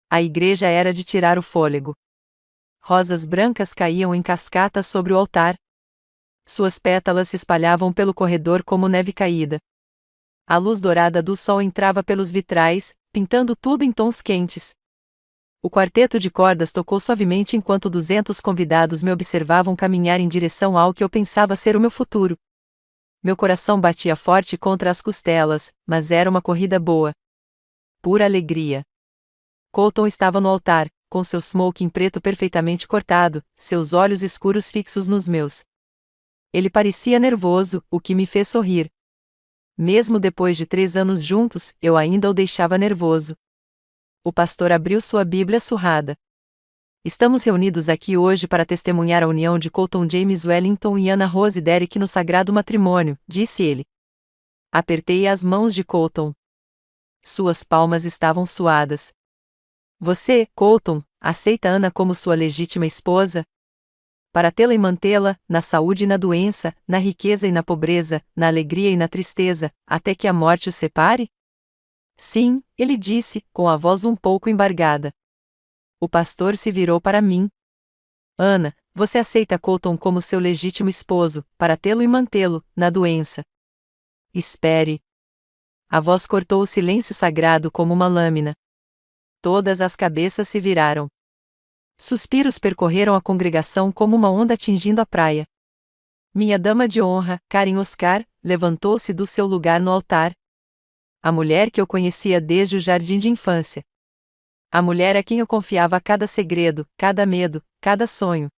A igreja era de tirar o fôlego. Rosas brancas caíam em cascatas sobre o altar. Suas pétalas se espalhavam pelo corredor como neve caída. A luz dourada do sol entrava pelos vitrais, pintando tudo em tons quentes. O quarteto de cordas tocou suavemente enquanto 200 convidados me observavam caminhar em direção ao que eu pensava ser o meu futuro. Meu coração batia forte contra as costelas, mas era uma corrida boa. Pura alegria. Colton estava no altar, com seu smoking preto perfeitamente cortado, seus olhos escuros fixos nos meus. Ele parecia nervoso, o que me fez sorrir. Mesmo depois de 3 anos juntos, eu ainda o deixava nervoso. O pastor abriu sua Bíblia surrada. Estamos reunidos aqui hoje para testemunhar a união de Colton James Wellington e Anna Rose Derrick no sagrado matrimônio, disse ele. Apertei as mãos de Colton. Suas palmas estavam suadas. Você, Colton, aceita Anna como sua legítima esposa? Para tê-la e mantê-la, na saúde e na doença, na riqueza e na pobreza, na alegria e na tristeza, até que a morte os separe? Sim, ele disse, com a voz um pouco embargada. O pastor se virou para mim. Ana, você aceita Colton como seu legítimo esposo, para tê-lo e mantê-lo, na doença? Espere. A voz cortou o silêncio sagrado como uma lâmina. Todas as cabeças se viraram. Suspiros percorreram a congregação como uma onda atingindo a praia. Minha dama de honra, Karen Oscar, levantou-se do seu lugar no altar. A mulher que eu conhecia desde o jardim de infância. A mulher a quem eu confiava cada segredo, cada medo, cada sonho.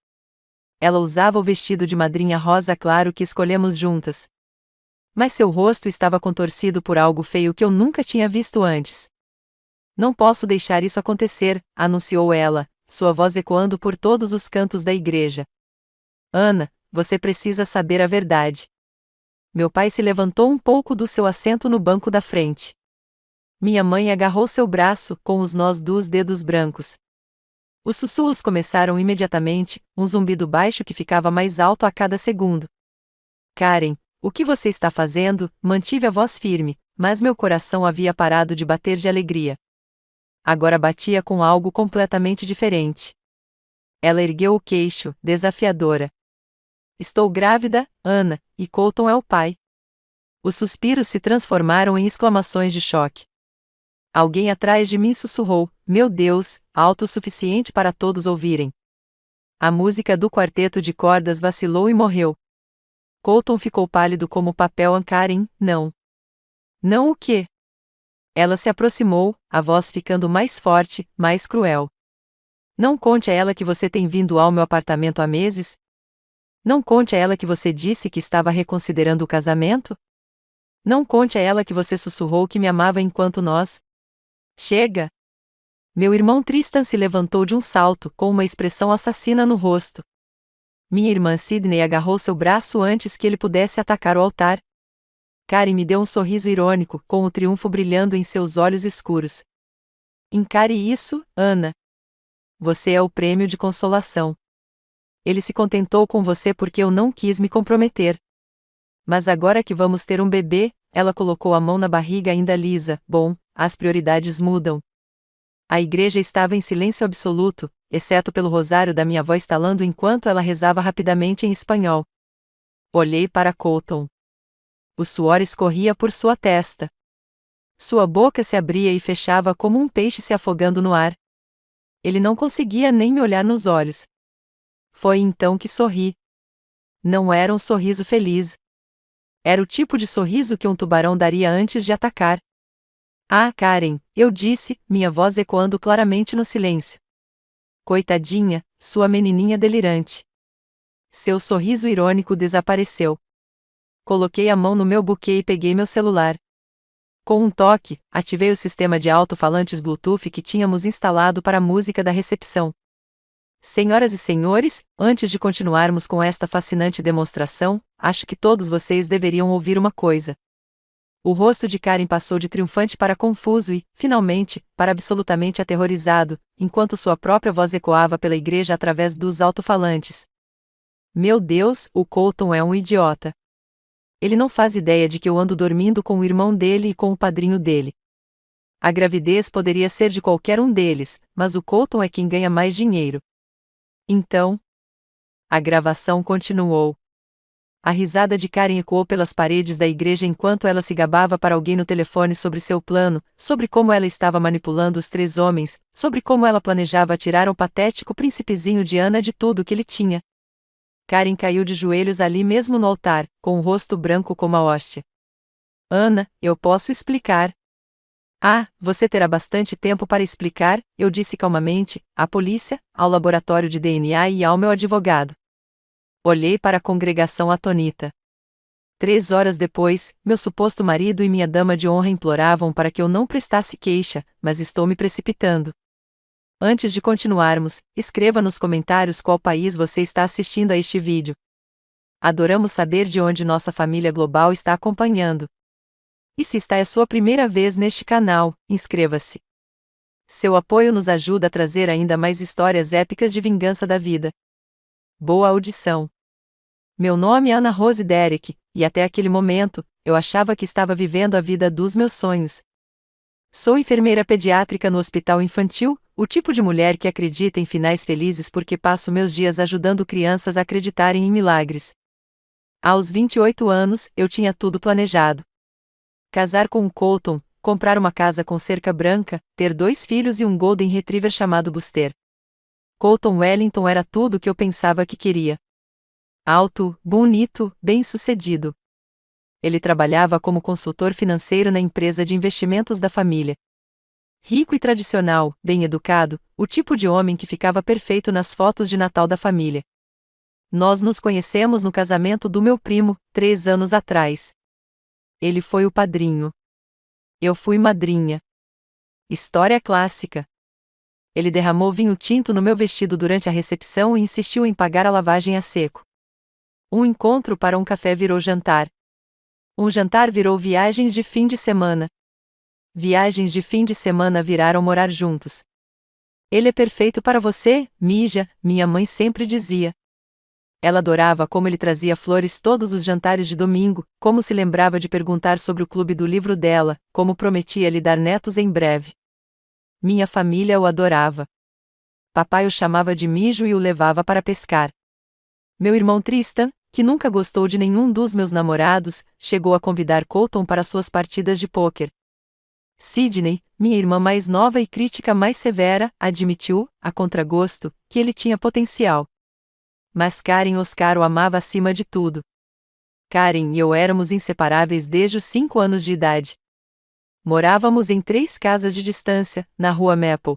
Ela usava o vestido de madrinha rosa claro que escolhemos juntas. Mas seu rosto estava contorcido por algo feio que eu nunca tinha visto antes. Não posso deixar isso acontecer, anunciou ela, sua voz ecoando por todos os cantos da igreja. Ana, você precisa saber a verdade. Meu pai se levantou um pouco do seu assento no banco da frente. Minha mãe agarrou seu braço, com os nós dos dedos brancos. Os sussurros começaram imediatamente, um zumbido baixo que ficava mais alto a cada segundo. Karen, o que você está fazendo? Mantive a voz firme, mas meu coração havia parado de bater de alegria. Agora batia com algo completamente diferente. Ela ergueu o queixo, desafiadora. Estou grávida, Ana, e Colton é o pai. Os suspiros se transformaram em exclamações de choque. Alguém atrás de mim sussurrou, meu Deus, alto o suficiente para todos ouvirem. A música do quarteto de cordas vacilou e morreu. Colton ficou pálido como papel. Karen, não. Não o quê? Ela se aproximou, a voz ficando mais forte, mais cruel. Não conte a ela que você tem vindo ao meu apartamento há meses? Não conte a ela que você disse que estava reconsiderando o casamento? Não conte a ela que você sussurrou que me amava enquanto nós... Chega! Meu irmão Tristan se levantou de um salto, com uma expressão assassina no rosto. Minha irmã Sidney agarrou seu braço antes que ele pudesse atacar o altar. Karen me deu um sorriso irônico, com o triunfo brilhando em seus olhos escuros. Encare isso, Ana. Você é o prêmio de consolação. Ele se contentou com você porque eu não quis me comprometer. Mas agora que vamos ter um bebê, ela colocou a mão na barriga ainda lisa. Bom, as prioridades mudam. A igreja estava em silêncio absoluto, exceto pelo rosário da minha avó estalando enquanto ela rezava rapidamente em espanhol. Olhei para Colton. O suor escorria por sua testa. Sua boca se abria e fechava como um peixe se afogando no ar. Ele não conseguia nem me olhar nos olhos. Foi então que sorri. Não era um sorriso feliz. Era o tipo de sorriso que um tubarão daria antes de atacar. Ah, Karen, eu disse, minha voz ecoando claramente no silêncio. Coitadinha, sua menininha delirante. Seu sorriso irônico desapareceu. Coloquei a mão no meu buquê e peguei meu celular. Com um toque, ativei o sistema de alto-falantes Bluetooth que tínhamos instalado para a música da recepção. Senhoras e senhores, antes de continuarmos com esta fascinante demonstração, acho que todos vocês deveriam ouvir uma coisa. O rosto de Karen passou de triunfante para confuso e, finalmente, para absolutamente aterrorizado, enquanto sua própria voz ecoava pela igreja através dos alto-falantes. Meu Deus, o Colton é um idiota. Ele não faz ideia de que eu ando dormindo com o irmão dele e com o padrinho dele. A gravidez poderia ser de qualquer um deles, mas o Colton é quem ganha mais dinheiro. Então, a gravação continuou. A risada de Karen ecoou pelas paredes da igreja enquanto ela se gabava para alguém no telefone sobre seu plano, sobre como ela estava manipulando os 3 homens, sobre como ela planejava tirar ao patético príncipezinho de Ana de tudo que ele tinha. Karen caiu de joelhos ali mesmo no altar, com o rosto branco como a hóstia. Ana, eu posso explicar. Ah, você terá bastante tempo para explicar, eu disse calmamente, à polícia, ao laboratório de DNA e ao meu advogado. Olhei para a congregação atônita. 3 horas depois, meu suposto marido e minha dama de honra imploravam para que eu não prestasse queixa, mas estou me precipitando. Antes de continuarmos, escreva nos comentários qual país você está assistindo a este vídeo. Adoramos saber de onde nossa família global está acompanhando. E se esta é a sua primeira vez neste canal, inscreva-se. Seu apoio nos ajuda a trazer ainda mais histórias épicas de vingança da vida. Boa audição. Meu nome é Ana Rose Derek, e até aquele momento, eu achava que estava vivendo a vida dos meus sonhos. Sou enfermeira pediátrica no hospital infantil, o tipo de mulher que acredita em finais felizes porque passo meus dias ajudando crianças a acreditarem em milagres. Aos 28 anos, eu tinha tudo planejado. Casar com um Colton, comprar uma casa com cerca branca, ter 2 filhos e um Golden Retriever chamado Buster. Colton Wellington era tudo o que eu pensava que queria. Alto, bonito, bem-sucedido. Ele trabalhava como consultor financeiro na empresa de investimentos da família. Rico e tradicional, bem educado, o tipo de homem que ficava perfeito nas fotos de Natal da família. Nós nos conhecemos no casamento do meu primo, 3 anos atrás. Ele foi o padrinho. Eu fui madrinha. História clássica. Ele derramou vinho tinto no meu vestido durante a recepção e insistiu em pagar a lavagem a seco. Um encontro para um café virou jantar. Um jantar virou viagens de fim de semana. Viagens de fim de semana viraram morar juntos. Ele é perfeito para você, Mija, minha mãe sempre dizia. Ela adorava como ele trazia flores todos os jantares de domingo, como se lembrava de perguntar sobre o clube do livro dela, como prometia lhe dar netos em breve. Minha família o adorava. Papai o chamava de Mijo e o levava para pescar. Meu irmão Tristan, que nunca gostou de nenhum dos meus namorados, chegou a convidar Colton para suas partidas de pôquer. Sidney, minha irmã mais nova e crítica mais severa, admitiu, a contragosto, que ele tinha potencial. Mas Karen Oscar o amava acima de tudo. Karen e eu éramos inseparáveis desde os 5 anos de idade. Morávamos em 3 casas de distância, na rua Maple.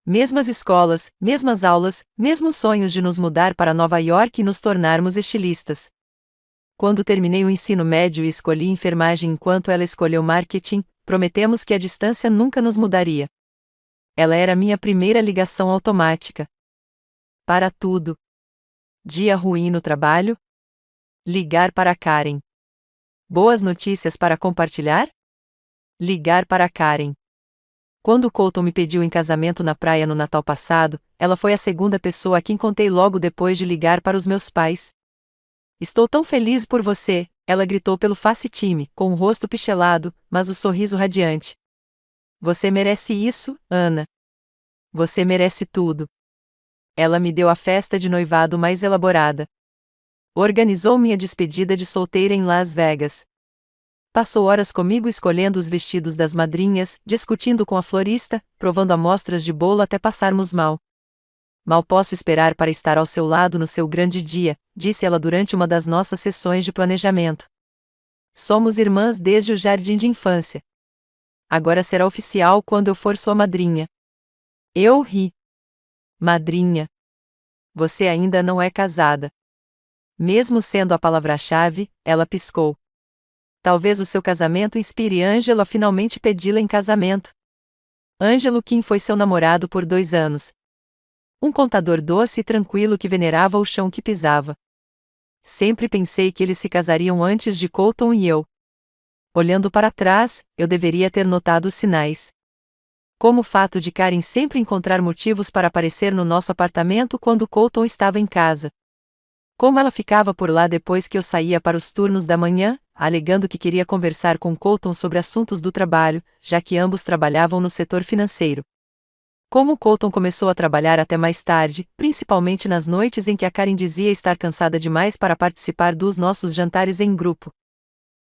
Mesmas escolas, mesmas aulas, mesmos sonhos de nos mudar para Nova York e nos tornarmos estilistas. Quando terminei o ensino médio e escolhi enfermagem enquanto ela escolheu marketing, prometemos que a distância nunca nos mudaria. Ela era minha primeira ligação automática. Para tudo. Dia ruim no trabalho? Ligar para Karen. Boas notícias para compartilhar? Ligar para Karen. Quando Colton me pediu em casamento na praia no Natal passado, ela foi a segunda pessoa a quem contei logo depois de ligar para os meus pais. Estou tão feliz por você, ela gritou pelo facetime, com o rosto pixelado, mas o sorriso radiante. Você merece isso, Ana. Você merece tudo. Ela me deu a festa de noivado mais elaborada. Organizou minha despedida de solteira em Las Vegas. Passou horas comigo escolhendo os vestidos das madrinhas, discutindo com a florista, provando amostras de bolo até passarmos mal. Mal posso esperar para estar ao seu lado no seu grande dia, disse ela durante uma das nossas sessões de planejamento. Somos irmãs desde o jardim de infância. Agora será oficial quando eu for sua madrinha. Eu ri. Madrinha. Você ainda não é casada. Mesmo sendo a palavra-chave, ela piscou. Talvez o seu casamento inspire Ângelo a finalmente pedi-la em casamento. Ângelo Kim foi seu namorado por 2 anos. Um contador doce e tranquilo que venerava o chão que pisava. Sempre pensei que eles se casariam antes de Colton e eu. Olhando para trás, eu deveria ter notado os sinais. Como o fato de Karen sempre encontrar motivos para aparecer no nosso apartamento quando Colton estava em casa. Como ela ficava por lá depois que eu saía para os turnos da manhã, alegando que queria conversar com Colton sobre assuntos do trabalho, já que ambos trabalhavam no setor financeiro. Como Colton começou a trabalhar até mais tarde, principalmente nas noites em que a Karen dizia estar cansada demais para participar dos nossos jantares em grupo.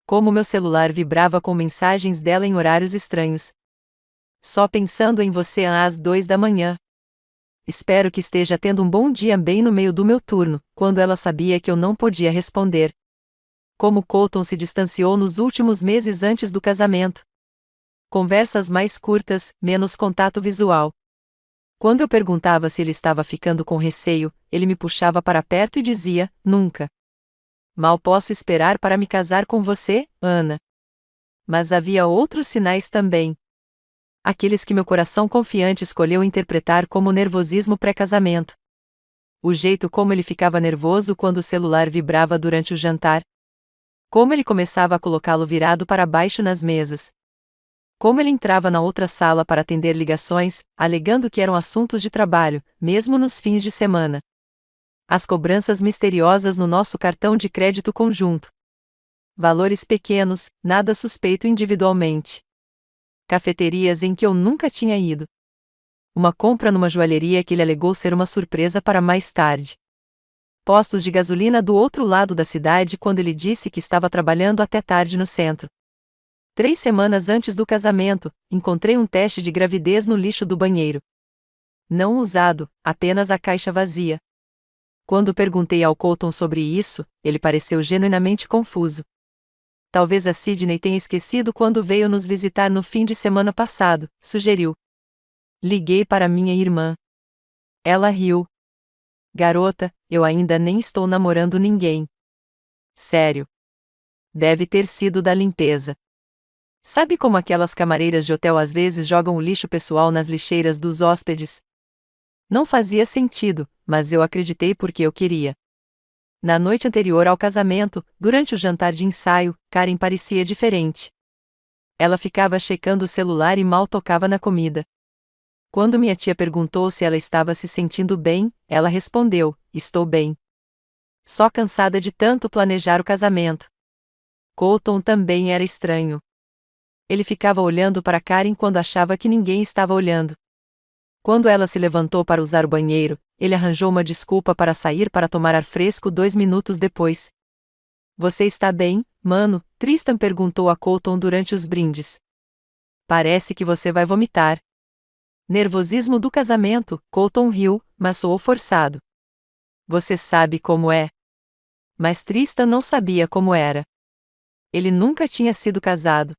Como meu celular vibrava com mensagens dela em horários estranhos. Só pensando em você às 2 da manhã. Espero que esteja tendo um bom dia bem no meio do meu turno, quando ela sabia que eu não podia responder. Como Colton se distanciou nos últimos meses antes do casamento. Conversas mais curtas, menos contato visual. Quando eu perguntava se ele estava ficando com receio, ele me puxava para perto e dizia, nunca. Mal posso esperar para me casar com você, Ana. Mas havia outros sinais também. Aqueles que meu coração confiante escolheu interpretar como nervosismo pré-casamento. O jeito como ele ficava nervoso quando o celular vibrava durante o jantar. Como ele começava a colocá-lo virado para baixo nas mesas. Como ele entrava na outra sala para atender ligações, alegando que eram assuntos de trabalho, mesmo nos fins de semana. As cobranças misteriosas no nosso cartão de crédito conjunto. Valores pequenos, nada suspeito individualmente. Cafeterias em que eu nunca tinha ido. Uma compra numa joalheria que ele alegou ser uma surpresa para mais tarde. Postos de gasolina do outro lado da cidade quando ele disse que estava trabalhando até tarde no centro. 3 semanas antes do casamento, encontrei um teste de gravidez no lixo do banheiro. Não usado, apenas a caixa vazia. Quando perguntei ao Colton sobre isso, ele pareceu genuinamente confuso. Talvez a Sidney tenha esquecido quando veio nos visitar no fim de semana passado, sugeriu. Liguei para minha irmã. Ela riu. Garota, eu ainda nem estou namorando ninguém. Sério. Deve ter sido da limpeza. Sabe como aquelas camareiras de hotel às vezes jogam o lixo pessoal nas lixeiras dos hóspedes? Não fazia sentido, mas eu acreditei porque eu queria. Na noite anterior ao casamento, durante o jantar de ensaio, Karen parecia diferente. Ela ficava checando o celular e mal tocava na comida. Quando minha tia perguntou se ela estava se sentindo bem, ela respondeu, estou bem. Só cansada de tanto planejar o casamento. Colton também era estranho. Ele ficava olhando para Karen quando achava que ninguém estava olhando. Quando ela se levantou para usar o banheiro, ele arranjou uma desculpa para sair para tomar ar fresco 2 minutos depois. Você está bem, mano? Tristan perguntou a Colton durante os brindes. Parece que você vai vomitar. Nervosismo do casamento, Colton riu, mas soou forçado. Você sabe como é. Mas Tristan não sabia como era. Ele nunca tinha sido casado.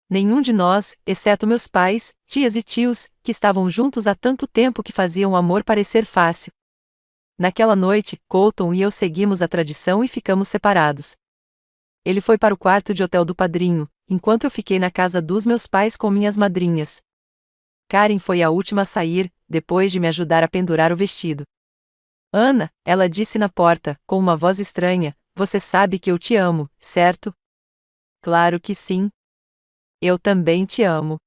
Nenhum de nós, exceto meus pais, tias e tios, que estavam juntos há tanto tempo que faziam o amor parecer fácil. Naquela noite, Colton e eu seguimos a tradição e ficamos separados. Ele foi para o quarto de hotel do padrinho, enquanto eu fiquei na casa dos meus pais com minhas madrinhas. Karen foi a última a sair, depois de me ajudar a pendurar o vestido. Ana, ela disse na porta, com uma voz estranha, você sabe que eu te amo, certo? Claro que sim. Eu também te amo.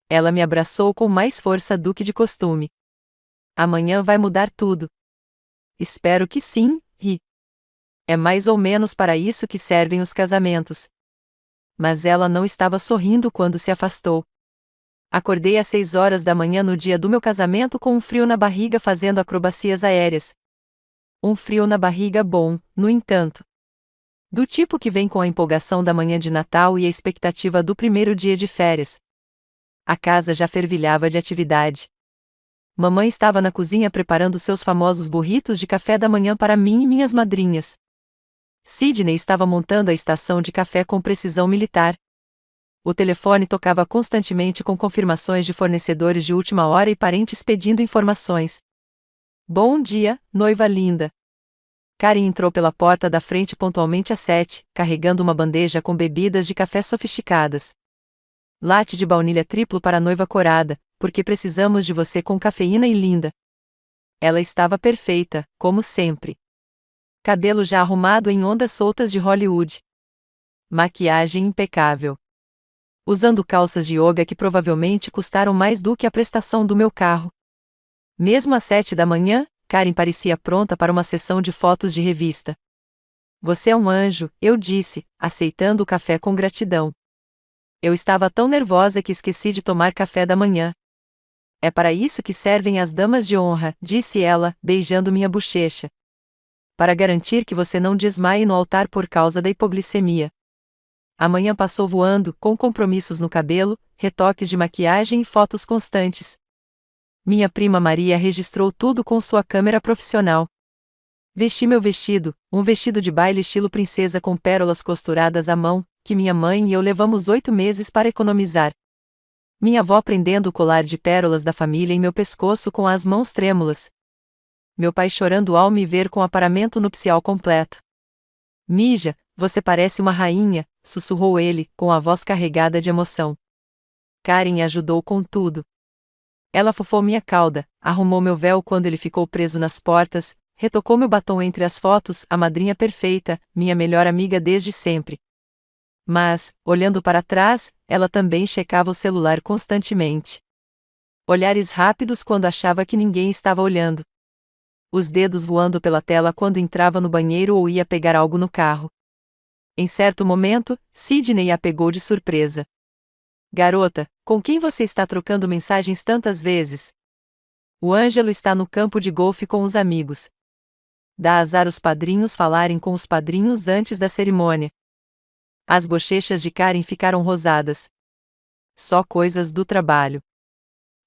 Ela me abraçou com mais força do que de costume. Amanhã vai mudar tudo. Espero que sim, ri. É mais ou menos para isso que servem os casamentos. Mas ela não estava sorrindo quando se afastou. Acordei às 6 horas da manhã no dia do meu casamento com um frio na barriga fazendo acrobacias aéreas. Um frio na barriga bom, no entanto. Do tipo que vem com a empolgação da manhã de Natal e a expectativa do primeiro dia de férias. A casa já fervilhava de atividade. Mamãe estava na cozinha preparando seus famosos burritos de café da manhã para mim e minhas madrinhas. Sidney estava montando a estação de café com precisão militar. O telefone tocava constantemente com confirmações de fornecedores de última hora e parentes pedindo informações. Bom dia, noiva linda. Karen entrou pela porta da frente pontualmente às 7, carregando uma bandeja com bebidas de café sofisticadas. Latte de baunilha triplo para a noiva corada, porque precisamos de você com cafeína e linda. Ela estava perfeita, como sempre. Cabelo já arrumado em ondas soltas de Hollywood. Maquiagem impecável. Usando calças de yoga que provavelmente custaram mais do que a prestação do meu carro. Mesmo às 7 da manhã, Karen parecia pronta para uma sessão de fotos de revista. Você é um anjo, eu disse, aceitando o café com gratidão. Eu estava tão nervosa que esqueci de tomar café da manhã. É para isso que servem as damas de honra, disse ela, beijando minha bochecha. Para garantir que você não desmaie no altar por causa da hipoglicemia. A manhã passou voando, com compromissos no cabelo, retoques de maquiagem e fotos constantes. Minha prima Maria registrou tudo com sua câmera profissional. Vesti meu vestido, um vestido de baile estilo princesa com pérolas costuradas à mão, que minha mãe e eu levamos 8 meses para economizar. Minha avó prendendo o colar de pérolas da família em meu pescoço com as mãos trêmulas. Meu pai chorando ao me ver com o aparamento nupcial completo. Mija, você parece uma rainha, sussurrou ele, com a voz carregada de emoção. Karen ajudou com tudo. Ela fofou minha cauda, arrumou meu véu quando ele ficou preso nas portas, retocou meu batom entre as fotos, a madrinha perfeita, minha melhor amiga desde sempre. Mas, olhando para trás, ela também checava o celular constantemente. Olhares rápidos quando achava que ninguém estava olhando. Os dedos voando pela tela quando entrava no banheiro ou ia pegar algo no carro. Em certo momento, Sidney a pegou de surpresa. Garota, com quem você está trocando mensagens tantas vezes? O Ângelo está no campo de golfe com os amigos. Dá azar os padrinhos falarem com os padrinhos antes da cerimônia. As bochechas de Karen ficaram rosadas. Só coisas do trabalho.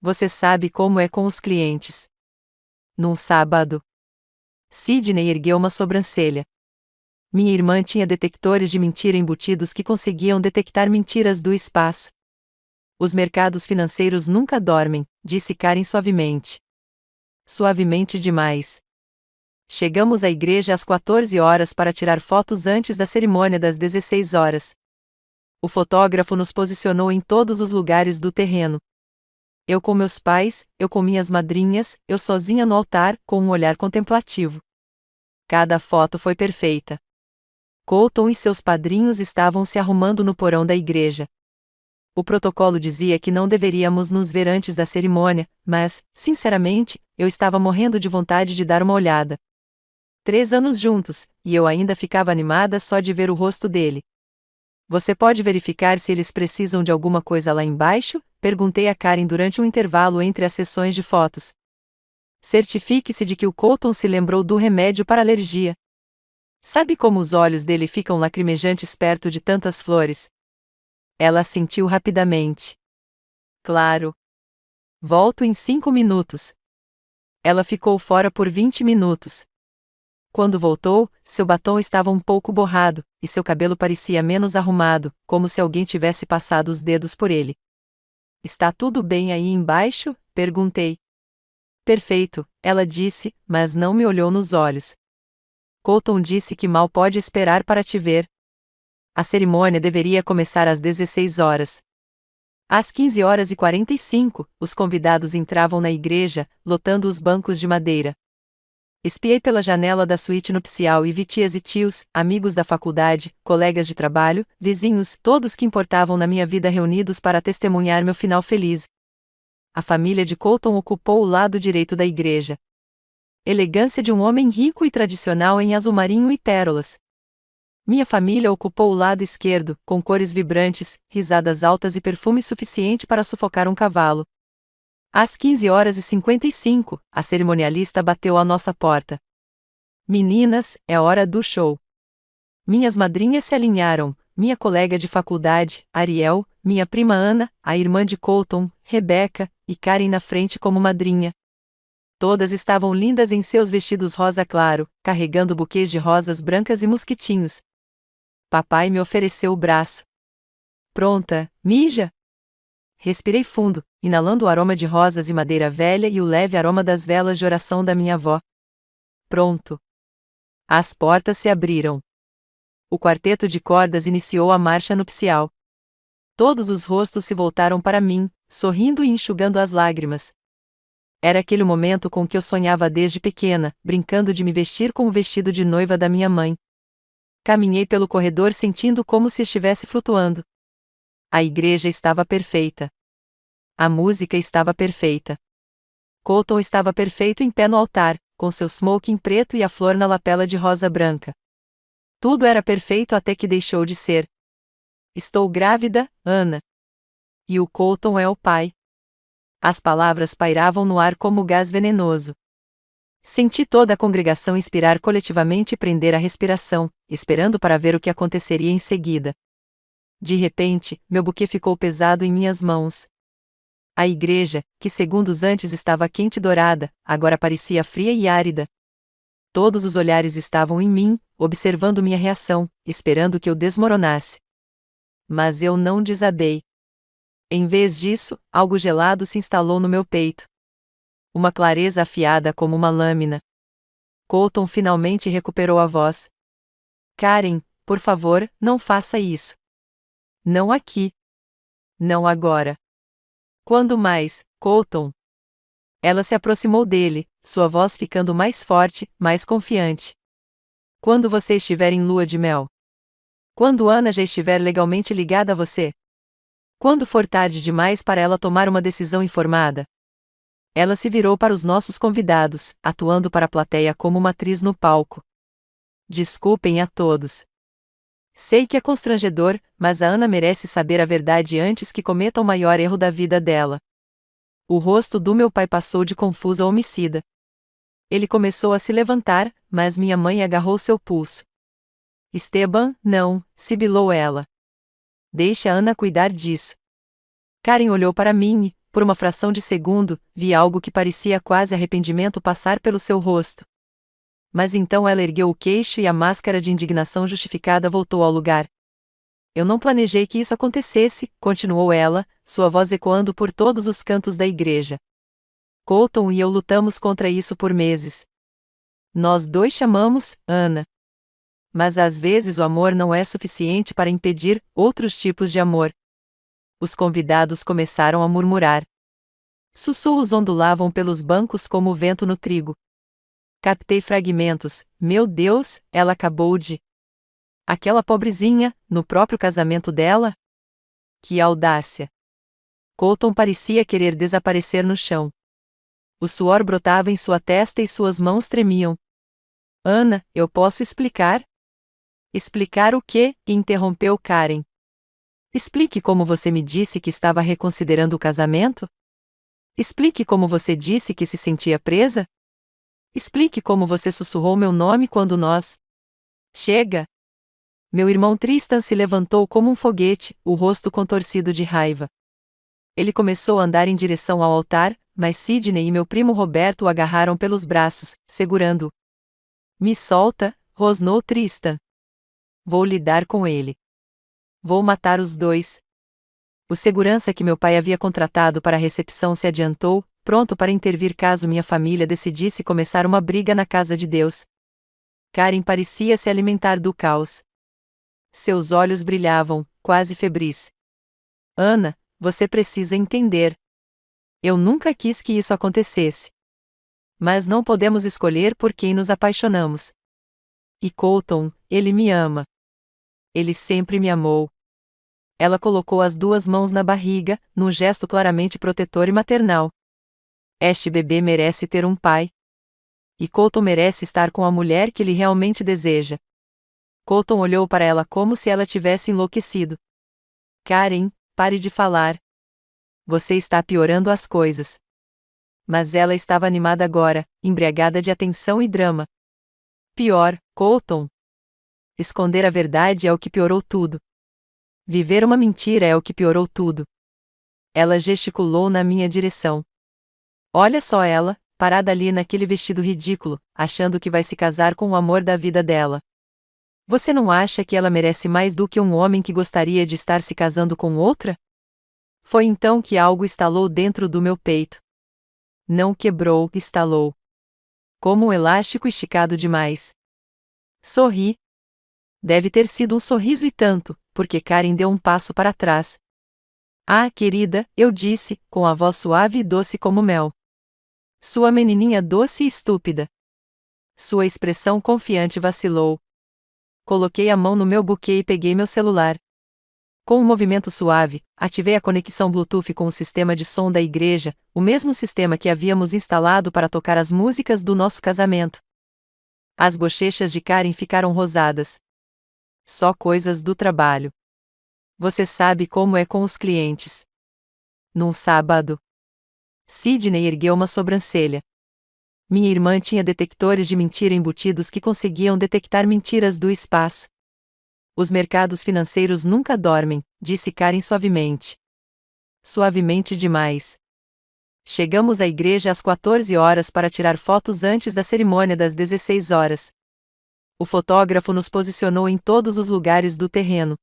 Você sabe como é com os clientes. Num sábado. Sidney ergueu uma sobrancelha. Minha irmã tinha detectores de mentira embutidos que conseguiam detectar mentiras do espaço. Os mercados financeiros nunca dormem, disse Karen suavemente. Suavemente demais. Chegamos à igreja às 14 horas para tirar fotos antes da cerimônia das 16 horas. O fotógrafo nos posicionou em todos os lugares do terreno. Eu com meus pais, eu com minhas madrinhas, eu sozinha no altar, com um olhar contemplativo. Cada foto foi perfeita. Colton e seus padrinhos estavam se arrumando no porão da igreja. O protocolo dizia que não deveríamos nos ver antes da cerimônia, mas, sinceramente, eu estava morrendo de vontade de dar uma olhada. 3 anos juntos, e eu ainda ficava animada só de ver o rosto dele. Você pode verificar se eles precisam de alguma coisa lá embaixo? Perguntei a Karen durante um intervalo entre as sessões de fotos. Certifique-se de que o Colton se lembrou do remédio para alergia. Sabe como os olhos dele ficam lacrimejantes perto de tantas flores? Ela assentiu rapidamente. Claro. Volto em 5 minutos. Ela ficou fora por 20 minutos. Quando voltou, seu batom estava um pouco borrado, e seu cabelo parecia menos arrumado, como se alguém tivesse passado os dedos por ele. Está tudo bem aí embaixo? Perguntei. Perfeito, ela disse, mas não me olhou nos olhos. Colton disse que mal pode esperar para te ver. A cerimônia deveria começar às 16 horas. Às 15 horas e 45, os convidados entravam na igreja, lotando os bancos de madeira. Espiei pela janela da suíte nupcial e vi tias e tios, amigos da faculdade, colegas de trabalho, vizinhos, todos que importavam na minha vida reunidos para testemunhar meu final feliz. A família de Colton ocupou o lado direito da igreja. Elegância de um homem rico e tradicional em azul marinho e pérolas. Minha família ocupou o lado esquerdo, com cores vibrantes, risadas altas e perfume suficiente para sufocar um cavalo. Às 15 horas e 55, a cerimonialista bateu à nossa porta. Meninas, é hora do show. Minhas madrinhas se alinharam, minha colega de faculdade, Ariel, minha prima Ana, a irmã de Colton, Rebecca, e Karen na frente como madrinha. Todas estavam lindas em seus vestidos rosa claro, carregando buquês de rosas brancas e mosquitinhos. Papai me ofereceu o braço. Pronta, mija? Respirei fundo, inalando o aroma de rosas e madeira velha e o leve aroma das velas de oração da minha avó. Pronto. As portas se abriram. O quarteto de cordas iniciou a marcha nupcial. Todos os rostos se voltaram para mim, sorrindo e enxugando as lágrimas. Era aquele momento com que eu sonhava desde pequena, brincando de me vestir com o vestido de noiva da minha mãe. Caminhei pelo corredor sentindo como se estivesse flutuando. A igreja estava perfeita. A música estava perfeita. Colton estava perfeito em pé no altar, com seu smoking preto e a flor na lapela de rosa branca. Tudo era perfeito até que deixou de ser. Estou grávida, Ana. E o Colton é o pai. As palavras pairavam no ar como gás venenoso. Senti toda a congregação inspirar coletivamente e prender a respiração, esperando para ver o que aconteceria em seguida. De repente, meu buquê ficou pesado em minhas mãos. A igreja, que segundos antes estava quente e dourada, agora parecia fria e árida. Todos os olhares estavam em mim, observando minha reação, esperando que eu desmoronasse. Mas eu não desabei. Em vez disso, algo gelado se instalou no meu peito. Uma clareza afiada como uma lâmina. Colton finalmente recuperou a voz. Karen, por favor, não faça isso. Não aqui. Não agora. Quando mais, Colton? Ela se aproximou dele, sua voz ficando mais forte, mais confiante. Quando você estiver em lua de mel? Quando Ana já estiver legalmente ligada a você? Quando for tarde demais para ela tomar uma decisão informada? Ela se virou para os nossos convidados, atuando para a plateia como uma atriz no palco. Desculpem a todos. Sei que é constrangedor, mas a Ana merece saber a verdade antes que cometa o maior erro da vida dela. O rosto do meu pai passou de confuso a homicida. Ele começou a se levantar, mas minha mãe agarrou seu pulso. Esteban, não, sibilou ela. Deixe a Ana cuidar disso. Karen olhou para mim e, por uma fração de segundo, vi algo que parecia quase arrependimento passar pelo seu rosto. Mas então ela ergueu o queixo e a máscara de indignação justificada voltou ao lugar. Eu não planejei que isso acontecesse, continuou ela, sua voz ecoando por todos os cantos da igreja. Colton e eu lutamos contra isso por meses. Nós dois chamamos, Ana. Mas às vezes o amor não é suficiente para impedir outros tipos de amor. Os convidados começaram a murmurar. Sussurros ondulavam pelos bancos como o vento no trigo. Captei fragmentos. Meu Deus, ela acabou de... Aquela pobrezinha, no próprio casamento dela? Que audácia! Colton parecia querer desaparecer no chão. O suor brotava em sua testa e suas mãos tremiam. Ana, eu posso explicar? Explicar o quê? Interrompeu Karen. Explique como você me disse que estava reconsiderando o casamento? Explique como você disse que se sentia presa? Explique como você sussurrou meu nome quando nós... Chega! Meu irmão Tristan se levantou como um foguete, o rosto contorcido de raiva. Ele começou a andar em direção ao altar, mas Sidney e meu primo Roberto o agarraram pelos braços, segurando-o. Me solta, rosnou Tristan. Vou lidar com ele. Vou matar os dois. O segurança que meu pai havia contratado para a recepção se adiantou, pronto para intervir caso minha família decidisse começar uma briga na casa de Deus. Karen parecia se alimentar do caos. Seus olhos brilhavam, quase febris. Ana, você precisa entender. Eu nunca quis que isso acontecesse. Mas não podemos escolher por quem nos apaixonamos. E Colton, ele me ama. Ele sempre me amou. Ela colocou as duas mãos na barriga, num gesto claramente protetor e maternal. Este bebê merece ter um pai. E Colton merece estar com a mulher que ele realmente deseja. Colton olhou para ela como se ela tivesse enlouquecido. Karen, pare de falar. Você está piorando as coisas. Mas ela estava animada agora, embriagada de atenção e drama. Pior, Colton. Esconder a verdade é o que piorou tudo. Viver uma mentira é o que piorou tudo. Ela gesticulou na minha direção. Olha só ela, parada ali naquele vestido ridículo, achando que vai se casar com o amor da vida dela. Você não acha que ela merece mais do que um homem que gostaria de estar se casando com outra? Foi então que algo estalou dentro do meu peito. Não quebrou, estalou. Como um elástico esticado demais. Sorri. Deve ter sido um sorriso e tanto, porque Karen deu um passo para trás. Ah, querida, eu disse, com a voz suave e doce como mel. Sua menininha doce e estúpida. Sua expressão confiante vacilou. Coloquei a mão no meu buquê e peguei meu celular. Com um movimento suave, ativei a conexão Bluetooth com o sistema de som da igreja, o mesmo sistema que havíamos instalado para tocar as músicas do nosso casamento. As bochechas de Karen ficaram rosadas. Só coisas do trabalho. Você sabe como é com os clientes. Num sábado. Sidney ergueu uma sobrancelha. Minha irmã tinha detectores de mentira embutidos que conseguiam detectar mentiras do espaço. Os mercados financeiros nunca dormem, disse Karen suavemente. Suavemente demais. Chegamos à igreja às 14 horas para tirar fotos antes da cerimônia das 16 horas. O fotógrafo nos posicionou em todos os lugares do terreno.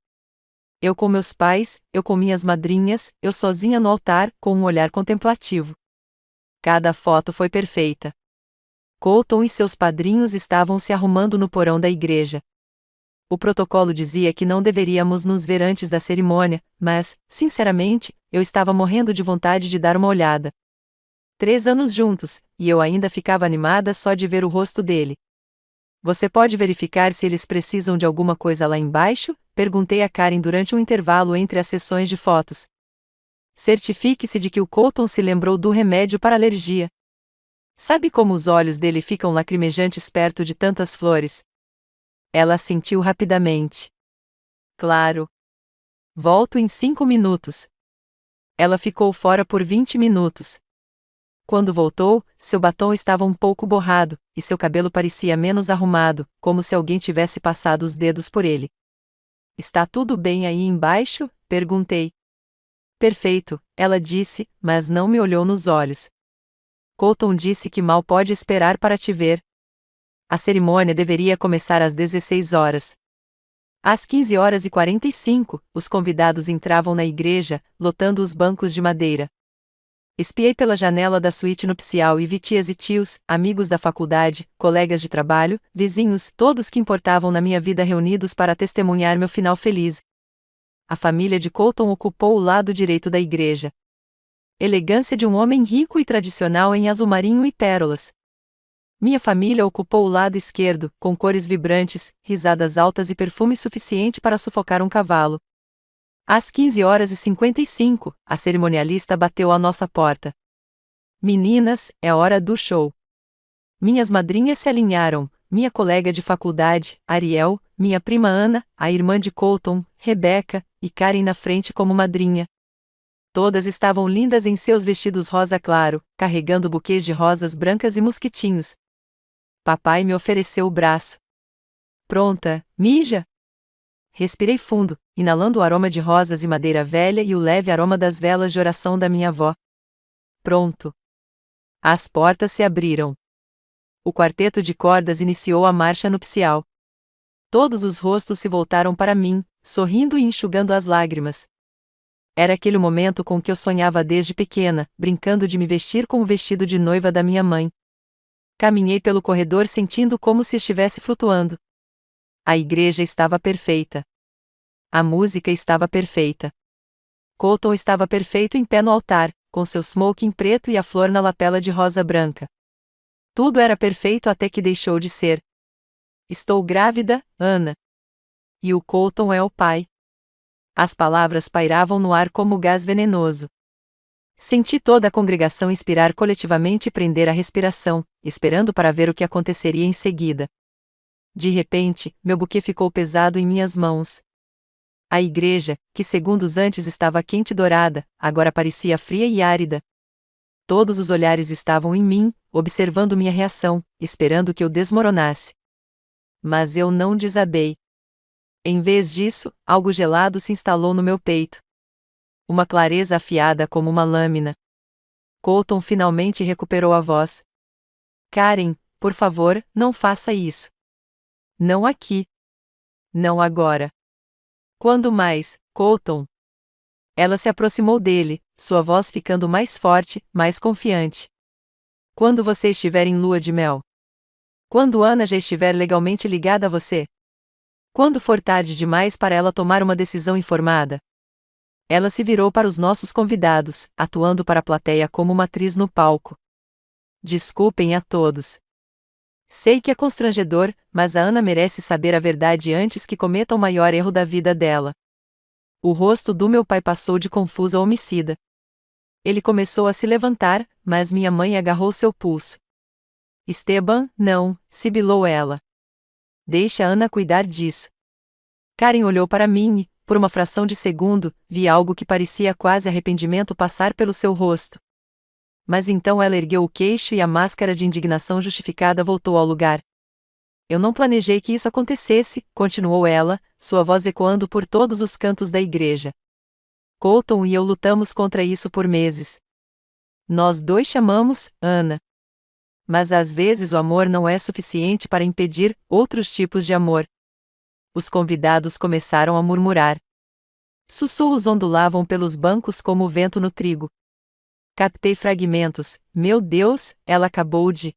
Eu com meus pais, eu com minhas madrinhas, eu sozinha no altar, com um olhar contemplativo. Cada foto foi perfeita. Colton e seus padrinhos estavam se arrumando no porão da igreja. O protocolo dizia que não deveríamos nos ver antes da cerimônia, mas, sinceramente, eu estava morrendo de vontade de dar uma olhada. 3 anos juntos, e eu ainda ficava animada só de ver o rosto dele. Você pode verificar se eles precisam de alguma coisa lá embaixo? Perguntei a Karen durante um intervalo entre as sessões de fotos. Certifique-se de que o Colton se lembrou do remédio para alergia. Sabe como os olhos dele ficam lacrimejantes perto de tantas flores? Ela assentiu rapidamente. Claro. Volto em 5 minutos. Ela ficou fora por 20 minutos. Quando voltou, seu batom estava um pouco borrado, e seu cabelo parecia menos arrumado, como se alguém tivesse passado os dedos por ele. Está tudo bem aí embaixo? Perguntei. Perfeito, ela disse, mas não me olhou nos olhos. Colton disse que mal pode esperar para te ver. A cerimônia deveria começar às 16 horas. Às 15 horas e 45, os convidados entravam na igreja, lotando os bancos de madeira. Espiei pela janela da suíte nupcial e vi tias e tios, amigos da faculdade, colegas de trabalho, vizinhos, todos que importavam na minha vida reunidos para testemunhar meu final feliz. A família de Colton ocupou o lado direito da igreja. Elegância de um homem rico e tradicional em azul marinho e pérolas. Minha família ocupou o lado esquerdo, com cores vibrantes, risadas altas e perfume suficiente para sufocar um cavalo. Às 15 horas e 55, a cerimonialista bateu à nossa porta. Meninas, é hora do show. Minhas madrinhas se alinharam, minha colega de faculdade, Ariel, minha prima Ana, a irmã de Colton, Rebecca, e Karen na frente como madrinha. Todas estavam lindas em seus vestidos rosa claro, carregando buquês de rosas brancas e mosquitinhos. Papai me ofereceu o braço. Pronta, mija? Respirei fundo, inalando o aroma de rosas e madeira velha e o leve aroma das velas de oração da minha avó. Pronto. As portas se abriram. O quarteto de cordas iniciou a marcha nupcial. Todos os rostos se voltaram para mim, sorrindo e enxugando as lágrimas. Era aquele momento com que eu sonhava desde pequena, brincando de me vestir com o vestido de noiva da minha mãe. Caminhei pelo corredor sentindo como se estivesse flutuando. A igreja estava perfeita. A música estava perfeita. Colton estava perfeito em pé no altar, com seu smoking preto e a flor na lapela de rosa branca. Tudo era perfeito até que deixou de ser. Estou grávida, Ana. E o Colton é o pai. As palavras pairavam no ar como gás venenoso. Senti toda a congregação inspirar coletivamente e prender a respiração, esperando para ver o que aconteceria em seguida. De repente, meu buquê ficou pesado em minhas mãos. A igreja, que segundos antes estava quente e dourada, agora parecia fria e árida. Todos os olhares estavam em mim, observando minha reação, esperando que eu desmoronasse. Mas eu não desabei. Em vez disso, algo gelado se instalou no meu peito. Uma clareza afiada como uma lâmina. Colton finalmente recuperou a voz. Karen, por favor, não faça isso. Não aqui. Não agora. Quando mais, Colton? Ela se aproximou dele, sua voz ficando mais forte, mais confiante. Quando você estiver em lua de mel? Quando Ana já estiver legalmente ligada a você? Quando for tarde demais para ela tomar uma decisão informada? Ela se virou para os nossos convidados, atuando para a plateia como uma atriz no palco. Desculpem a todos. Sei que é constrangedor, mas a Ana merece saber a verdade antes que cometa o maior erro da vida dela. O rosto do meu pai passou de confuso a homicida. Ele começou a se levantar, mas minha mãe agarrou seu pulso. Esteban, não, sibilou ela. Deixa a Ana cuidar disso. Karen olhou para mim e, por uma fração de segundo, vi algo que parecia quase arrependimento passar pelo seu rosto. Mas então ela ergueu o queixo e a máscara de indignação justificada voltou ao lugar. Eu não planejei que isso acontecesse, continuou ela, sua voz ecoando por todos os cantos da igreja. Colton e eu lutamos contra isso por meses. Nós dois chamamos, Ana. Mas às vezes o amor não é suficiente para impedir outros tipos de amor. Os convidados começaram a murmurar. Sussurros ondulavam pelos bancos como o vento no trigo. Captei fragmentos. Meu Deus, ela acabou de...